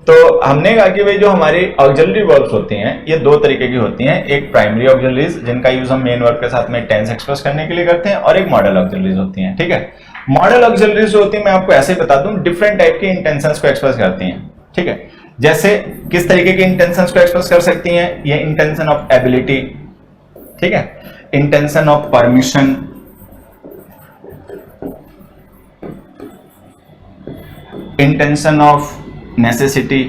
तो हमने कहा कि भाई जो हमारी ऑक्सिलरी वर्ब्स होती हैं ये दो तरीके की होती हैं, एक प्राइमरी ऑक्सिलरीज जिनका यूज हम मेन वर्ब के साथ में टेंस एक्सप्रेस करने के लिए करते हैं, और एक मॉडल ऑक्सिलरीज होती हैं, ठीक है। मॉडल ऑक्सिलरीज जो होती है मैं आपको ऐसे बता दूं, डिफरेंट टाइप के इंटेंशंस को एक्सप्रेस करती हैं, ठीक है। जैसे किस तरीके के इंटेंशंस को एक्सप्रेस कर सकती हैं, ये इंटेंशन ऑफ एबिलिटी, ठीक है, intention of permission, intention of necessity,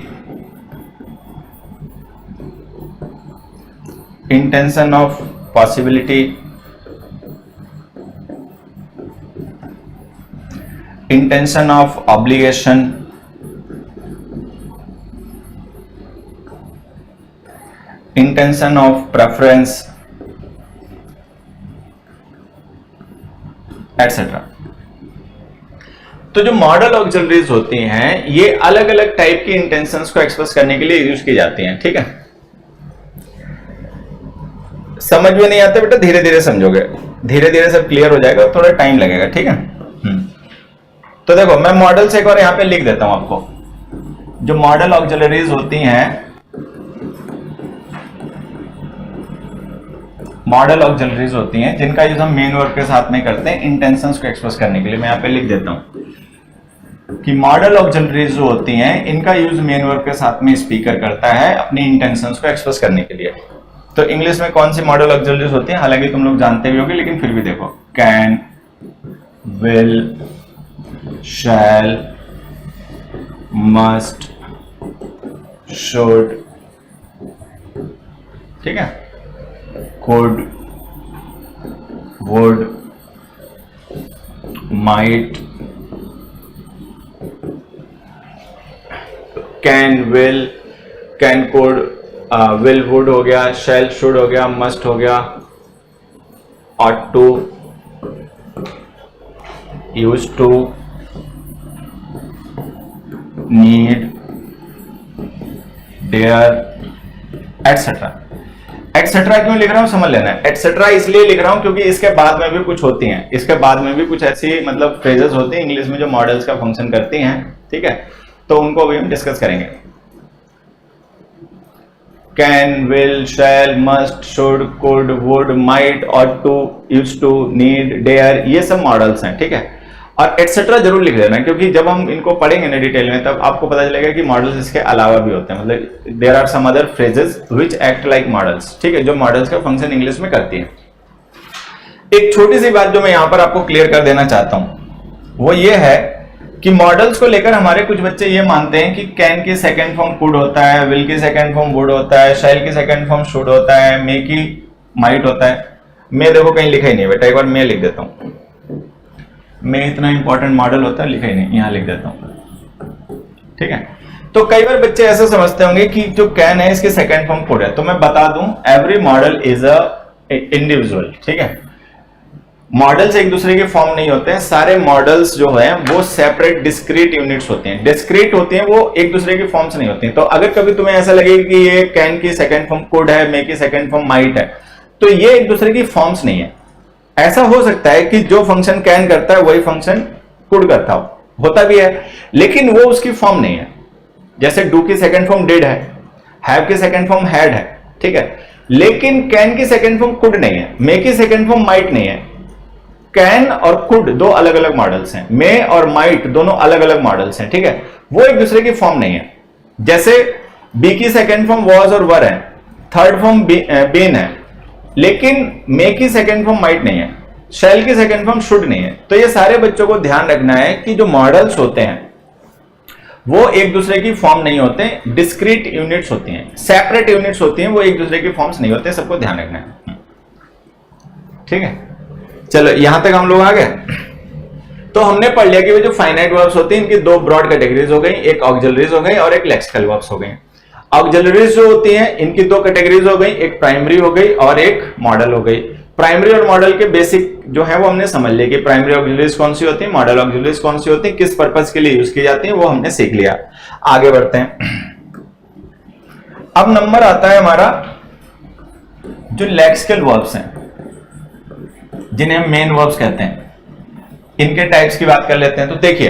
intention of possibility, intention of obligation, intention of preference, etcetera. तो जो मॉडल ऑक्सिलरीज होती हैं ये अलग अलग टाइप की इंटेंशंस को एक्सप्रेस करने के लिए यूज की जाती हैं, ठीक है। समझ में नहीं आता बेटा, धीरे धीरे समझोगे, धीरे धीरे सब क्लियर हो जाएगा, थोड़ा टाइम लगेगा, ठीक है। तो देखो मैं मॉडल्स एक बार यहां पे लिख देता हूं आपको। जो मॉडल ऑक्सिलरीज होती हैं, मॉडल ऑक्सिलरीज होती हैं जिनका यूज हम मेन वर्ब के साथ में करते हैं इंटेंशंस को एक्सप्रेस करने के लिए, मैं यहां पे लिख देता हूं कि मॉडल ऑक्सिलरीज जो होती हैं इनका यूज मेन वर्ब के साथ में स्पीकर करता है अपनी इंटेंशंस को एक्सप्रेस करने के लिए। तो इंग्लिश में कौन सी मॉडल ऑक्सिलरीज होती हैं, हालांकि तुम लोग जानते भी होगे, लेकिन फिर भी देखो, can, will, shall, must, should, ठीक है, could, would, might, can, will, can, could, will, would हो गया, शैल, शुड हो गया, मस्ट हो गया, ought to, used to, need, dare, etcetera. Etcetera क्यों लिख रहा हूं समझ लेना है। एटसेट्रा इसलिए लिख रहा हूं क्योंकि इसके बाद में भी कुछ होती हैं, इसके बाद में भी कुछ ऐसी मतलब फ्रेजेस होती हैं इंग्लिश में जो मॉडल्स का फंक्शन करती हैं, ठीक है, तो उनको भी हम डिस्कस करेंगे। Can, will, shall, must, should, could, would, might, ought to, used to, need, dare, ये सब मॉडल्स हैं, ठीक है। और एटसेट्रा जरूर लिख देना क्योंकि जब हम इनको पढ़ेंगे ना डिटेल में तब आपको पता चलेगा कि मॉडल्स इसके अलावा भी होते हैं, मतलब there are some other phrases which act like modals, ठीक है, जो मॉडल्स का फंक्शन इंग्लिश में करती है। एक छोटी सी बात जो मैं यहां पर आपको क्लियर कर देना चाहता हूं वो ये है कि मॉडल्स को लेकर हमारे कुछ बच्चे ये मानते हैं कि कैन की सेकंड फॉर्म कुड होता है, विल की सेकंड फॉर्म वुड होता है, शैल की सेकंड फॉर्म शुड होता है, मे की माइट होता है। मैं देखो कहीं लिखा ही नहीं बेटा, एक बार मैं लिख देता हूं, मैं इतना इंपॉर्टेंट मॉडल होता है लिखा ही नहीं, यहां लिख देता हूं, ठीक है। तो कई बार बच्चे ऐसे समझते होंगे कि जो कैन है इसके सेकंड फॉर्म कुड है, तो मैं बता दूं every model is a individual, ठीक है। मॉडल्स एक दूसरे के फॉर्म नहीं होते हैं, सारे मॉडल्स जो है वो सेपरेट डिस्क्रीट यूनिट्स होते हैं, डिस्क्रीट होती हैं, वो एक दूसरे के फॉर्म्स नहीं होती हैं। तो अगर कभी तुम्हें ऐसा लगे कि ये कैन की सेकंड फॉर्म कुड है, मे की सेकंड फॉर्म माइट है, तो ये एक दूसरे की फॉर्म्स नहीं है। ऐसा हो सकता है कि जो फंक्शन कैन करता है वही फंक्शन कुड करता हो, होता भी है, लेकिन वो उसकी फॉर्म नहीं है। जैसे डू की सेकंड फॉर्म डिड है, हैव की सेकंड फॉर्म हैड है, ठीक है, लेकिन कैन की सेकंड फॉर्म कुड नहीं है, मे की सेकंड फॉर्म माइट नहीं है। कैन और कुड दो अलग अलग मॉडल्स हैं, मे और माइट दोनों अलग अलग मॉडल्स हैं, ठीक है, वो एक दूसरे की फॉर्म नहीं है। जैसे बी की सेकंड फॉर्म वॉज और वर है, थर्ड फॉर्म बीन है, लेकिन मे की सेकंड फॉर्म माइट नहीं है, शैल की सेकंड फॉर्म शुड नहीं है। तो ये सारे बच्चों को ध्यान रखना है कि जो मॉडल्स होते हैं वो एक दूसरे की फॉर्म नहीं होते, डिस्क्रीट यूनिट्स होती हैं, सेपरेट यूनिट्स होती हैं, वो एक दूसरे की फॉर्म्स नहीं होते, सबको ध्यान रखना है। ठीक है, चलो यहां तक हम लोग आ गए। तो हमने पढ़ लिया कि वो जो फाइनाइट वर्ब्स होती हैं इनकी दो ब्रॉड कैटेगरीज हो गई, एक ऑक्सिलरीज हो गई और एक लेक्सिकल वर्ब्स हो गई। ऑक्सिलरीज जो होती हैं इनकी दो कैटेगरीज हो गई, एक प्राइमरी हो गई और एक मॉडल हो गई। प्राइमरी और मॉडल के बेसिक जो है वो हमने समझ लिया कि प्राइमरी ऑक्सिलरीज कौन सी होती है, मॉडल ऑक्सिलरीज कौन सी होती है, किस पर्पस के लिए यूज की जाती है, वो हमने सीख लिया। आगे बढ़ते हैं। अब नंबर आता है हमारा जो लेक्सिकल वर्ब्स हैं, जिन्हें हम मेन वर्ब्स कहते हैं, इनके टाइप्स की बात कर लेते हैं। तो देखिए,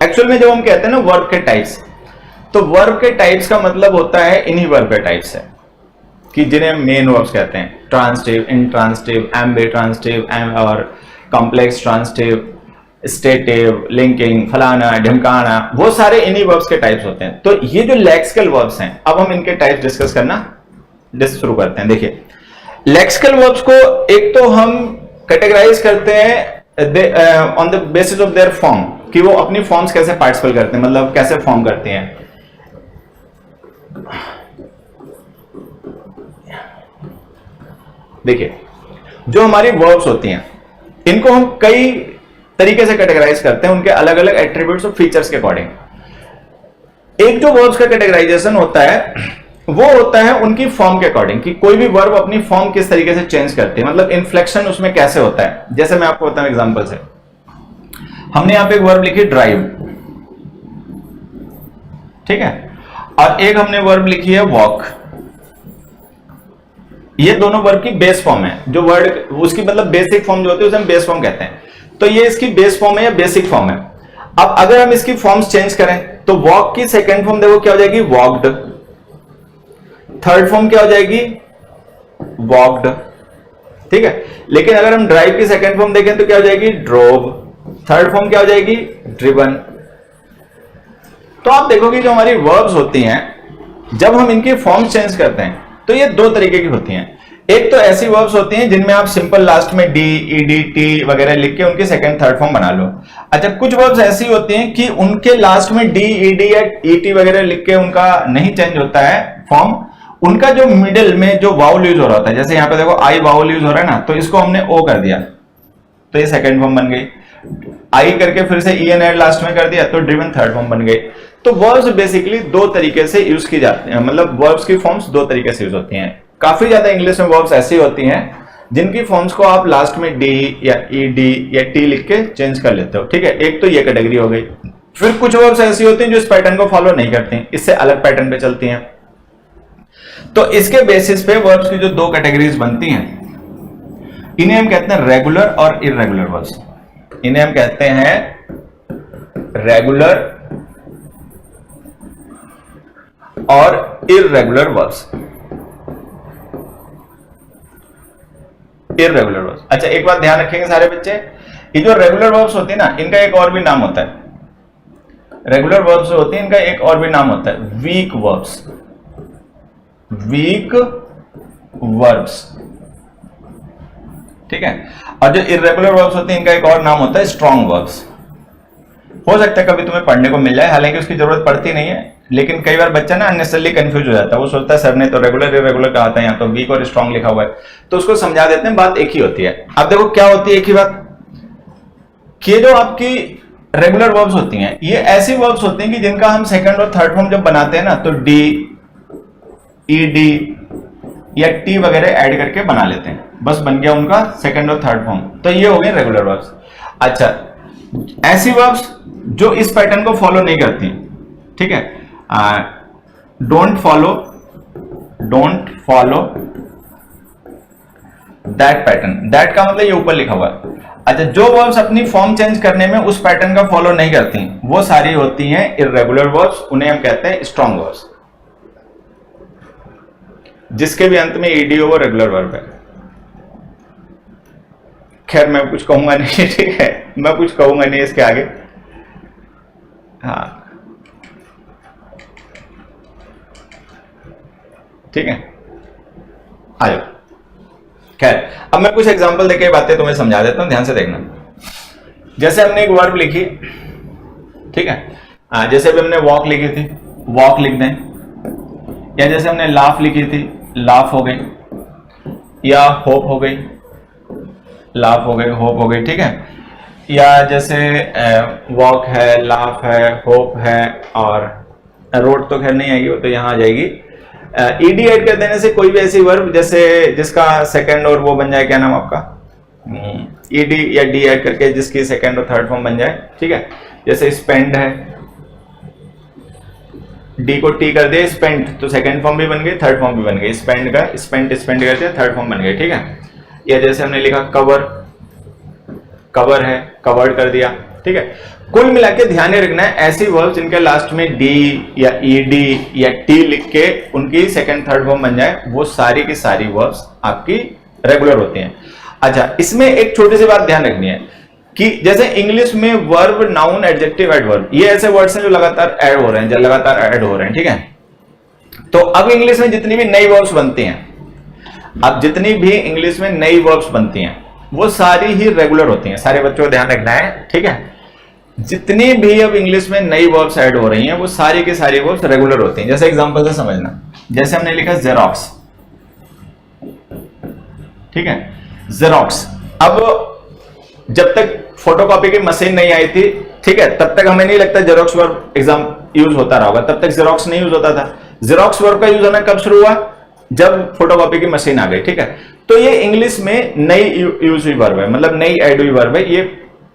एक्चुअल में जब हम कहते हैं ना वर्ब के टाइप्स, तो वर्ब के टाइप्स का मतलब होता है इन्हीं वर्ब के टाइप्स है कि जिन्हें मेन वर्ब्स कहते हैं। ट्रांसिटिव, इंट्रांसिटिव, एम्बिट्रांसिटिव और कॉम्प्लेक्स ट्रांसिटिव, स्टेटिव, लिंकिंग, फलाना, ढिमकाना, वो सारे इन्हीं वर्ब्स के टाइप्स होते हैं। तो ये जो लेक्सिकल वर्ब्स हैं, अब हम इनके टाइप्स डिस्कस करना शुरू करते हैं। देखिए, लेक्सिकल वर्ब्स को एक तो हम कैटेगराइज करते हैं on the basis of their form, कि वो अपनी फॉर्म्स कैसे पार्टिसिपेट करते हैं, मतलब कैसे फॉर्म करते हैं। देखिए, जो हमारी वर्ब्स होती हैं इनको हम कई तरीके से कैटेगराइज करते हैं, उनके अलग अलग एट्रीब्यूट्स और फीचर्स के अकॉर्डिंग। एक जो वर्ब्स का कैटेगराइजेशन होता है वो होता है उनकी फॉर्म के अकॉर्डिंग, कि कोई भी वर्ब अपनी फॉर्म किस तरीके से चेंज करती है, मतलब इन्फ्लेक्शन उसमें कैसे होता है। जैसे मैं आपको बताऊं एग्जांपल से, हमने यहां पे एक वर्ब लिखी ड्राइव, ठीक है, और एक हमने वर्ब लिखी है वॉक। ये दोनों वर्ब की बेस फॉर्म है, जो वर्ड उसकी मतलब बेसिक फॉर्म जो होती है उसे हम बेस फॉर्म कहते हैं। तो ये इसकी बेस फॉर्म है या बेसिक फॉर्म है। अब अगर हम इसकी फॉर्म्स चेंज करें तो वॉक की सेकेंड फॉर्म देखो क्या हो जाएगी, वॉक्ड। थर्ड फॉर्म क्या हो जाएगी, वॉक्ड, ठीक है। लेकिन अगर हम ड्राइव की सेकेंड फॉर्म देखें तो क्या हो जाएगी, ड्रोव। थर्ड फॉर्म क्या हो जाएगी, ड्रिवन। तो आप देखोगे जो हमारी वर्ब्स होती हैं, जब हम इनकी फॉर्म चेंज करते हैं तो ये दो तरीके की होती हैं। एक तो ऐसी वर्ब्स होती हैं जिनमें आप सिंपल लास्ट में डी, ईडी, टी वगैरह लिख के उनकी सेकंड थर्ड फॉर्म बना लो। अच्छा, कुछ वर्ब्स ऐसी होती हैं कि उनके लास्ट में डी, ईडी या ईटी वगैरह लिख के उनका नहीं चेंज होता है फॉर्म, उनका जो मिडिल में जो वाउल यूज हो रहा होता है, जैसे यहां पे देखो आई वाउल यूज हो रहा है ना, तो इसको हमने ओ कर दिया तो ये सेकंड फॉर्म बन गई। आई करके फिर से ई एन एड लास्ट में कर दिया तो ड्रिवन थर्ड फॉर्म बन गई। तो वर्ब्स बेसिकली दो तरीके से यूज की जाती हैं, मतलब वर्ब्स की फॉर्म्स दो तरीके से यूज होती हैं। काफी ज्यादा इंग्लिश में वर्ब्स ऐसी होती हैं जिनकी फॉर्म्स को आप लास्ट में डी या ई डी या टी लिख के चेंज कर लेते हो, ठीक है। एक तो ये कैटेगरी हो गई। फिर कुछ वर्ब्स ऐसी होती हैं जो इस पैटर्न को फॉलो नहीं करती, इससे अलग पैटर्न पे चलती हैं। तो इसके बेसिस पे वर्ब्स की जो दो कैटेगरीज बनती हैं, इन्हें हम कहते हैं रेगुलर और इररेगुलर वर्ब्स। इन्हें हम कहते हैं रेगुलर और इररेगुलर वर्ब्स। इररेगुलर वर्ब्स, अच्छा एक बात ध्यान रखेंगे सारे बच्चे, ये जो रेगुलर वर्ब्स होती है ना, इनका एक और भी नाम होता है। रेगुलर वर्ब्स होती है इनका एक और भी नाम होता है वीक वर्ब्स। वीक वर्ब्स, ठीक है। और जो इररेगुलर वर्ब्स होते हैं इनका एक और नाम होता है स्ट्रॉन्ग वर्ब्स। हो सकता है कभी तुम्हें पढ़ने को मिल जाए, हालांकि उसकी जरूरत पड़ती नहीं है, लेकिन कई बार बच्चा ना अननेसेसरली कंफ्यूज हो जाता है। वो सोचता है सर ने तो रेगुलर इररेगुलर कहा था, यहाँ तो वीक और स्ट्रॉन्ग लिखा हुआ है, तो उसको समझा देते हैं, बात एक ही होती है। अब देखो क्या होती है एक ही बात, कि जो आपकी रेगुलर वर्ब्स होती हैं ये ऐसी वर्ब्स होती हैं कि जिनका हम सेकंड और थर्ड फॉर्म जब बनाते हैं ना, तो डी, ई डी या टी वगैरह ऐड करके बना लेते हैं, बस बन गया उनका सेकंड और थर्ड फॉर्म। तो ये हो गए रेगुलर वर्ब्स। अच्छा, ऐसी वर्ब्स जो इस पैटर्न को फॉलो नहीं करती, ठीक है, don't follow that pattern. That का मतलब ये ऊपर लिखा हुआ है। अच्छा, जो वर्ब्स अपनी फॉर्म चेंज करने में उस पैटर्न का फॉलो नहीं करती, वो सारी होती हैं इररेगुलर वर्ब्स, उन्हें हम कहते हैं स्ट्रॉन्ग वर्ब्स। जिसके भी अंत में ईडी हो वो रेगुलर वर्ब है। खैर मैं कुछ कहूंगा नहीं, ठीक है, मैं कुछ कहूंगा नहीं इसके आगे। हाँ ठीक है, आ जाओ। खैर अब मैं कुछ एग्जांपल देके बातें तुम्हें समझा देता हूं, ध्यान से देखना। जैसे हमने एक वर्ब लिखी, ठीक है, जैसे अभी हमने वॉक लिखी थी, वॉक लिख दें, या जैसे हमने लाफ लिखी थी, लाफ हो गई, या होप हो गई, लाफ हो गई, होप हो गई, ठीक है। या जैसे वॉक है, लाफ है, होप है, और रोड तो खैर नहीं आएगी, वो तो यहां आ जाएगी। ईडी ऐड कर देने से कोई भी ऐसी वर्ब जैसे जिसका सेकंड और वो बन जाए, क्या नाम आपका, ईडी या डी ऐड करके जिसकी सेकंड और थर्ड फॉर्म बन जाए, ठीक है। जैसे स्पेंड है, डी को टी कर दिया, स्पेंड, तो सेकंड फॉर्म भी बन गई, थर्ड फॉर्म भी बन गई, स्पेंड का स्पेंड, स्पेंड कर दिया, थर्ड फॉर्म बन गई, ठीक है। या जैसे हमने लिखा कवर, कवर है, कवर्ड कर दिया, ठीक है। कुल मिला के ध्यान रखना है ऐसी वर्ब्स जिनके लास्ट में डी या ईडी या टी लिख के उनकी सेकंड थर्ड फॉर्म बन जाए, वो सारी की सारी वर्ब्स आपकी रेगुलर होती हैं। अच्छा, इसमें एक छोटी सी बात ध्यान रखनी है कि जैसे इंग्लिश में वर्ब, नाउन, एडजेक्टिव, एडवर्ब, ये ऐसे वर्ड्स हैं जो लगातार ऐड हो रहे हैं, जो लगातार ऐड हो रहे हैं, ठीक है। तो अब इंग्लिश में जितनी भी नई वर्ब्स बनती हैं, अब जितनी भी इंग्लिश में नई वर्ब्स बनती हैं वो सारी ही रेगुलर होती हैं। सारे बच्चों को ध्यान रखना है, ठीक है। जितनी भी अब इंग्लिश में नई वर्ब्स ऐड हो रही हैं वो सारी की सारी वर्ब्स रेगुलर होती हैं। जैसे एग्जांपल से समझना, जैसे हमने लिखा जेरोक्स, ठीक है, जेरोक्स। अब जब तक फोटोकॉपी की मशीन नहीं आई थी, ठीक है, तब तक हमें नहीं लगता जेरोक्स वर्ब एग्जाम यूज होता रहा होगा, तब तक जेरोक्स नहीं यूज होता था। जेरोक्स वर्ब का यूज होना कब शुरू हुआ, जब फोटोकॉपी की मशीन आ गई, ठीक है। तो ये इंग्लिश में नई यूज हुई वर्ब है, मतलब नई ऐड हुई वर्ब है, ये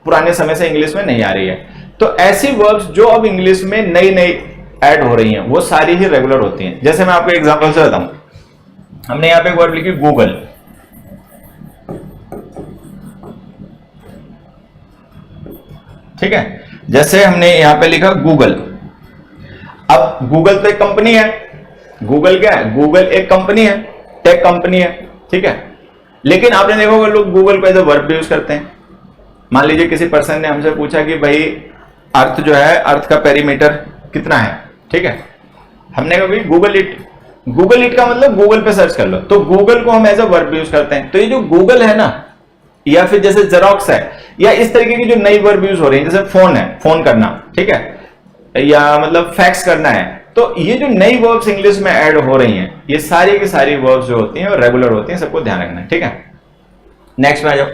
पुराने समय से इंग्लिश में नहीं आ रही है। तो ऐसी वर्ब्स जो अब इंग्लिश में नई नई ऐड हो रही हैं वो सारी ही रेगुलर होती हैं। जैसे मैं आपको एग्जांपल से बताऊं, हमने यहां पे एक वर्ब लिखी गूगल, ठीक है। जैसे हमने यहां पे लिखा गूगल, अब गूगल तो एक कंपनी है, गूगल क्या है, गूगल एक कंपनी है, टेक कंपनी है, ठीक है। लेकिन आपने देखा होगा लोग गूगल को एज अ वर्ब यूज करते हैं। मान लीजिए किसी पर्सन ने हमसे पूछा कि भाई अर्थ जो है, अर्थ का पेरीमीटर कितना है, ठीक है। हमने कहा भाई गूगल इट, गूगल इट का मतलब गूगल पे सर्च कर लो, तो गूगल को हम एज अ वर्ब यूज करते हैं। तो ये जो गूगल है ना, या फिर जैसे जेरोक्स है, या इस तरीके की जो नई वर्ब यूज हो रही है, जैसे फोन है, फोन करना, ठीक है, या मतलब फैक्स करना है, तो ये जो नई वर्ब्स इंग्लिश में ऐड हो रही हैं, ये सारी की सारी वर्ब्स जो होती हैं और रेगुलर होती हैं, सबको ध्यान रखना है, ठीक है। नेक्स्ट में आ जाओ,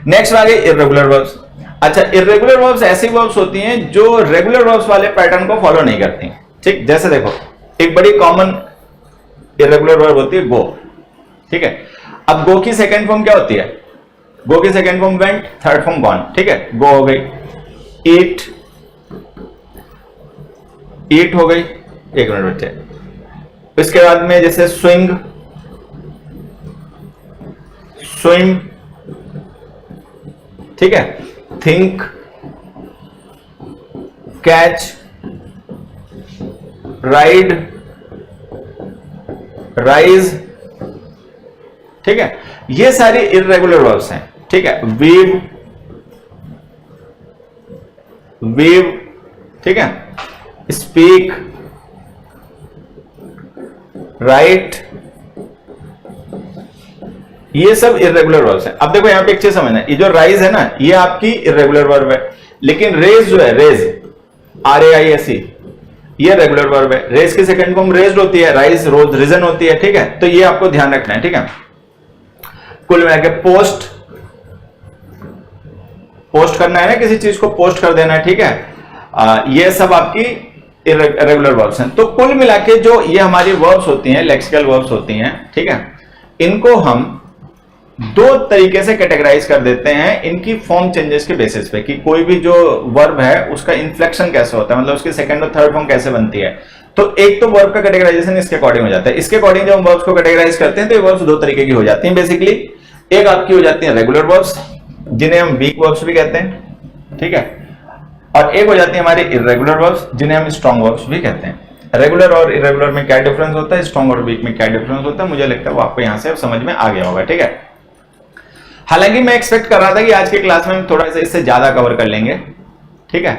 नेक्स्ट में आ गई इर्रेगुलर वर्ब्स। अच्छा, इर्रेगुलर वर्ब्स ऐसी वर्ब्स होती हैं जो रेगुलर वर्ब्स वाले पैटर्न को फॉलो नहीं करती, ठीक। जैसे देखो, एक बड़ी कॉमन इर्रेगुलर वर्ब होती है गो, ठीक है। अब गो की सेकंड फॉर्म क्या होती है, गो की second form went, third form gone, ठीक है। गो हो गई, ईट, ईट हो गई, एक मिनट बच्चे। इसके बाद में जैसे स्विंग, स्विम, ठीक है, थिंक, कैच, राइड, राइज, ठीक है। ये सारी इर्रेगुलर वर्ब्स हैं, ठीक है। वीव, वीव, ठीक है। स्पीक, राइट, ये सब इर्रेगुलर वर्ब्स हैं। अब देखो यहां पे एक चीज समझना, ये जो राइज है ना, ये आपकी इर्रेगुलर वर्ब है, लेकिन रेज जो है, रेज, RAISE, ये रेगुलर वर्ब है। रेज की सेकंड फॉर्म रेज्ड होती है, राइज रोज रिजन होती है, ठीक है। तो ये आपको ध्यान रखना है, ठीक है। कुल मिला के पोस्ट, पोस्ट करना है ना, किसी चीज को पोस्ट कर देना है, ठीक है। ये सब आपकी रेगुलर वर्ब्स हैं। तो कुल मिला के जो ये हमारी वर्ब्स होती हैं, लेक्सिकल वर्ब्स होती हैं, ठीक है, इनको हम दो तरीके से कैटेगराइज कर देते हैं इनकी फॉर्म चेंजेस के बेसिस पे, कि कोई भी जो वर्ब है उसका इन्फ्लेक्शन कैसे होता है, मतलब उसकी सेकंड और थर्ड फॉर्म कैसे बनती है। तो एक तो वर्ब का कैटेगराइजेशन इसके अकॉर्डिंग हो जाता है। इसके अकॉर्डिंग जब हम वर्ब्स को कैटेगराइज करते हैं तो ये वर्ब्स दो तरीके की हो जाती हैं बेसिकली। एक आपकी हो जाती है रेगुलर वर्ब्स, जिन्हें हम वीक वर्ब्स भी कहते हैं, ठीक है, और एक हो जाती है हमारी इर्रेगुलर वर्ब्स, जिन्हें हम स्ट्रॉन्ग वर्ब्स भी कहते हैं। रेगुलर और इरेगुलर में क्या डिफरेंस होता है, स्ट्रॉन्ग और वीक में क्या डिफरेंस होता है, मुझे लगता है वो आपको यहां से समझ में आ गया होगा, ठीक है। हालांकि मैं एक्सपेक्ट कर रहा था कि आज के क्लास में हम थोड़ा सा इससे ज्यादा कवर कर लेंगे, ठीक है,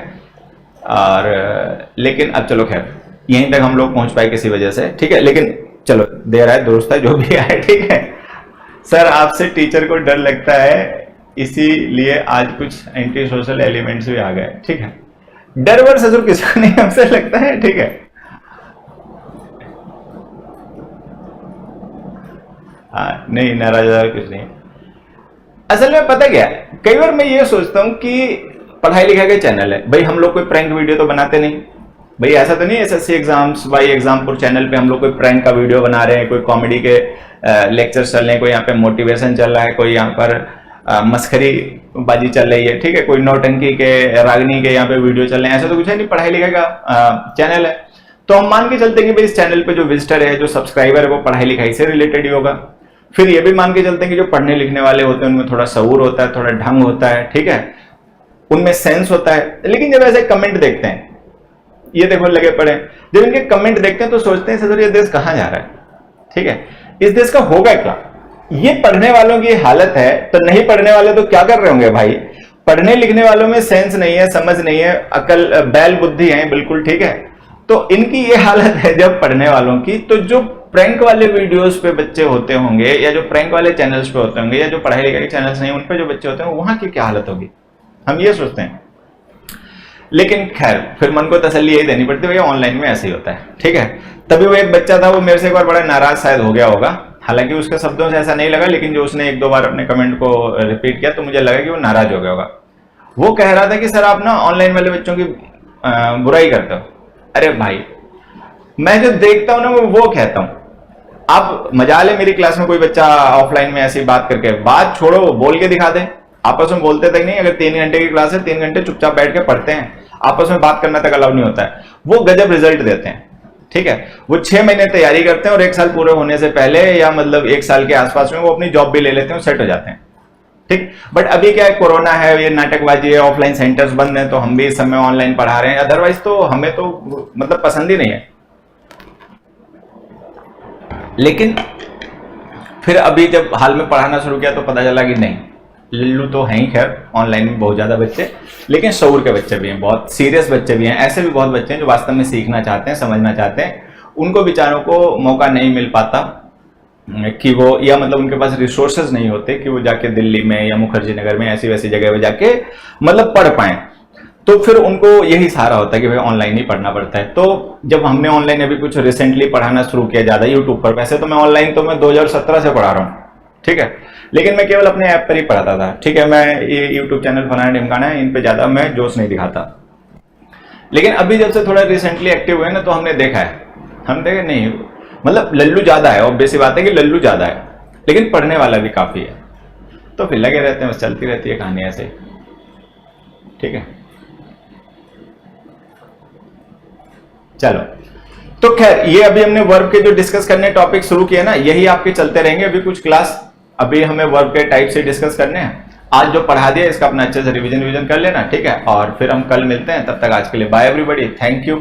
और लेकिन अब चलो खैर यहीं तक हम लोग पहुंच पाए किसी वजह से, ठीक है। लेकिन चलो देर आए दुरुस्त है, जो भी आए, ठीक है। सर आपसे टीचर को डर लगता है, इसीलिए आज कुछ एंटी सोशल एलिमेंट्स भी आ गए, ठीक है। डर वर ससुर किसी को नहीं हमसे लगता है, ठीक है। हाँ नहीं, नाराज कुछ नहीं। असल में पता क्या है, कई बार मैं ये सोचता हूं कि पढ़ाई लिखाई का चैनल है भाई, हम लोग कोई प्रैंक वीडियो तो बनाते नहीं भाई, ऐसा तो नहीं SSC exams by Exampur channel पे हम लोग कोई प्रैंक का वीडियो बना रहे हैं, कोई कॉमेडी के लेक्चर चल रहे हैं, कोई यहाँ पे मोटिवेशन चल रहा है, कोई यहाँ पर मस्खरी बाजी चल रही है, ठीक है, कोई नौटंकी के रागनी के यहाँ पे वीडियो चल रहे हैं, ऐसा तो कुछ है नहीं, पढ़ाई लिखाई का चैनल है। तो हम मान के चलते हैं कि भाई इस चैनल पे जो विजिटर है, जो सब्सक्राइबर है, वो पढ़ाई लिखाई से रिलेटेड ही होगा। फिर ये भी मान के चलते हैं कि जो पढ़ने लिखने वाले होते हैं उनमें थोड़ा शऊर होता है, थोड़ा ढंग होता है, ठीक है, उनमें सेंस होता है। लेकिन जब ऐसे कमेंट देखते हैं, ये देखो लगे पड़े, जब इनके कमेंट देखते हैं तो सोचते हैं सर ये देश कहां जा रहा है, ठीक है, इस देश का होगा क्या। ये पढ़ने वालों की हालत है, तो नहीं पढ़ने वाले तो क्या कर रहे होंगे भाई। पढ़ने लिखने वालों में सेंस नहीं है, समझ नहीं है, अकल बैल बुद्धि है बिल्कुल, ठीक है, तो इनकी ये हालत है जब पढ़ने वालों की। तो जो प्रैंक वाले वीडियोस पे बच्चे होते होंगे, या जो प्रैंक वाले चैनल्स पे होते होंगे, या जो पढ़ाई लिखाई के चैनल्स नहीं उन पे जो बच्चे होते हैं, वहां की क्या हालत होगी, हम ये सोचते हैं। लेकिन खैर फिर मन को तसल्ली यही देनी पड़ती है, भैया ऑनलाइन में ऐसे ही होता है, ठीक है। तभी वो एक बच्चा था, वो मेरे से एक बार बड़ा नाराज शायद हो गया होगा, हालांकि उसके शब्दों से ऐसा नहीं लगा, लेकिन जो उसने एक दो बार अपने कमेंट को रिपीट किया तो मुझे लगा कि वो नाराज हो गया होगा। वो कह रहा था कि सर आप ना ऑनलाइन वाले बच्चों की बुराई करते हो। अरे भाई, मैं जो देखता हूं ना वो कहता हूं। आप मजाल है मेरी क्लास में कोई बच्चा ऑफलाइन में ऐसी बात करके, बात छोड़ो बोल के दिखा दे, आपस में बोलते तक नहीं। अगर 3 घंटे की क्लास है, 3 घंटे चुपचाप बैठ के पढ़ते हैं, आपस में बात करना तक अलाउ नहीं होता है, वो गजब रिजल्ट देते हैं, ठीक है। वो 6 महीने तैयारी करते हैं और 1 साल पूरे होने से पहले, या मतलब 1 साल के आसपास में वो अपनी जॉब भी ले लेते हैं, सेट हो जाते हैं, ठीक। बट अभी क्या है, कोरोना है, ये नाटकबाजी है, ऑफलाइन सेंटर्स बंद हैं, तो हम भी इस समय ऑनलाइन पढ़ा रहे हैं। अदरवाइज तो हमें तो मतलब पसंद ही नहीं है। लेकिन फिर अभी जब हाल में पढ़ाना शुरू किया तो पता चला कि नहीं, लल्लू तो हैं ही, खैर ऑनलाइन में बहुत ज्यादा बच्चे, लेकिन शऊर के बच्चे भी हैं, बहुत सीरियस बच्चे भी हैं, ऐसे भी बहुत बच्चे हैं जो वास्तव में सीखना चाहते हैं, समझना चाहते हैं। उनको बेचारों को मौका नहीं मिल पाता कि वो, या मतलब उनके पास रिसोर्सेज नहीं होते कि वो जाके दिल्ली में या मुखर्जी नगर में ऐसी वैसी जगह पे जाके मतलब पढ़ पाए। तो फिर उनको यही सहारा होता है कि भाई ऑनलाइन ही पढ़ना पड़ता है। तो जब हमने ऑनलाइन अभी कुछ रिसेंटली पढ़ाना शुरू किया ज्यादा यूट्यूब पर, वैसे तो मैं ऑनलाइन तो मैं 2017 से पढ़ा रहा हूँ, ठीक है, लेकिन मैं केवल अपने ऐप पर ही पढ़ाता था, ठीक है। मैं ये यूट्यूब चैनल फलाना ढिमकाना है, इन पे ज्यादा मैं जोश नहीं दिखाता। लेकिन अभी जब से थोड़ा रिसेंटली एक्टिव हुए ना, तो हमने देखा है, हम देखे नहीं, मतलब लल्लू ज्यादा है, ऑब्वियस बात है कि लल्लू ज्यादा है, लेकिन पढ़ने वाला भी काफी है। तो फिर लगे रहते हैं, बस चलती रहती है कहानी ऐसे, ठीक है। चलो, तो खैर ये अभी हमने वर्ब के जो डिस्कस करने टॉपिक शुरू किए ना, यही आपके चलते रहेंगे। अभी कुछ क्लास अभी हमें वर्ब के टाइप से डिस्कस करने हैं। आज जो पढ़ा दिया इसका अपना अच्छे से रिवीजन कर लेना, ठीक है। और फिर हम कल मिलते हैं, तब तक आज के लिए बाय एवरीबॉडी, थैंक यू।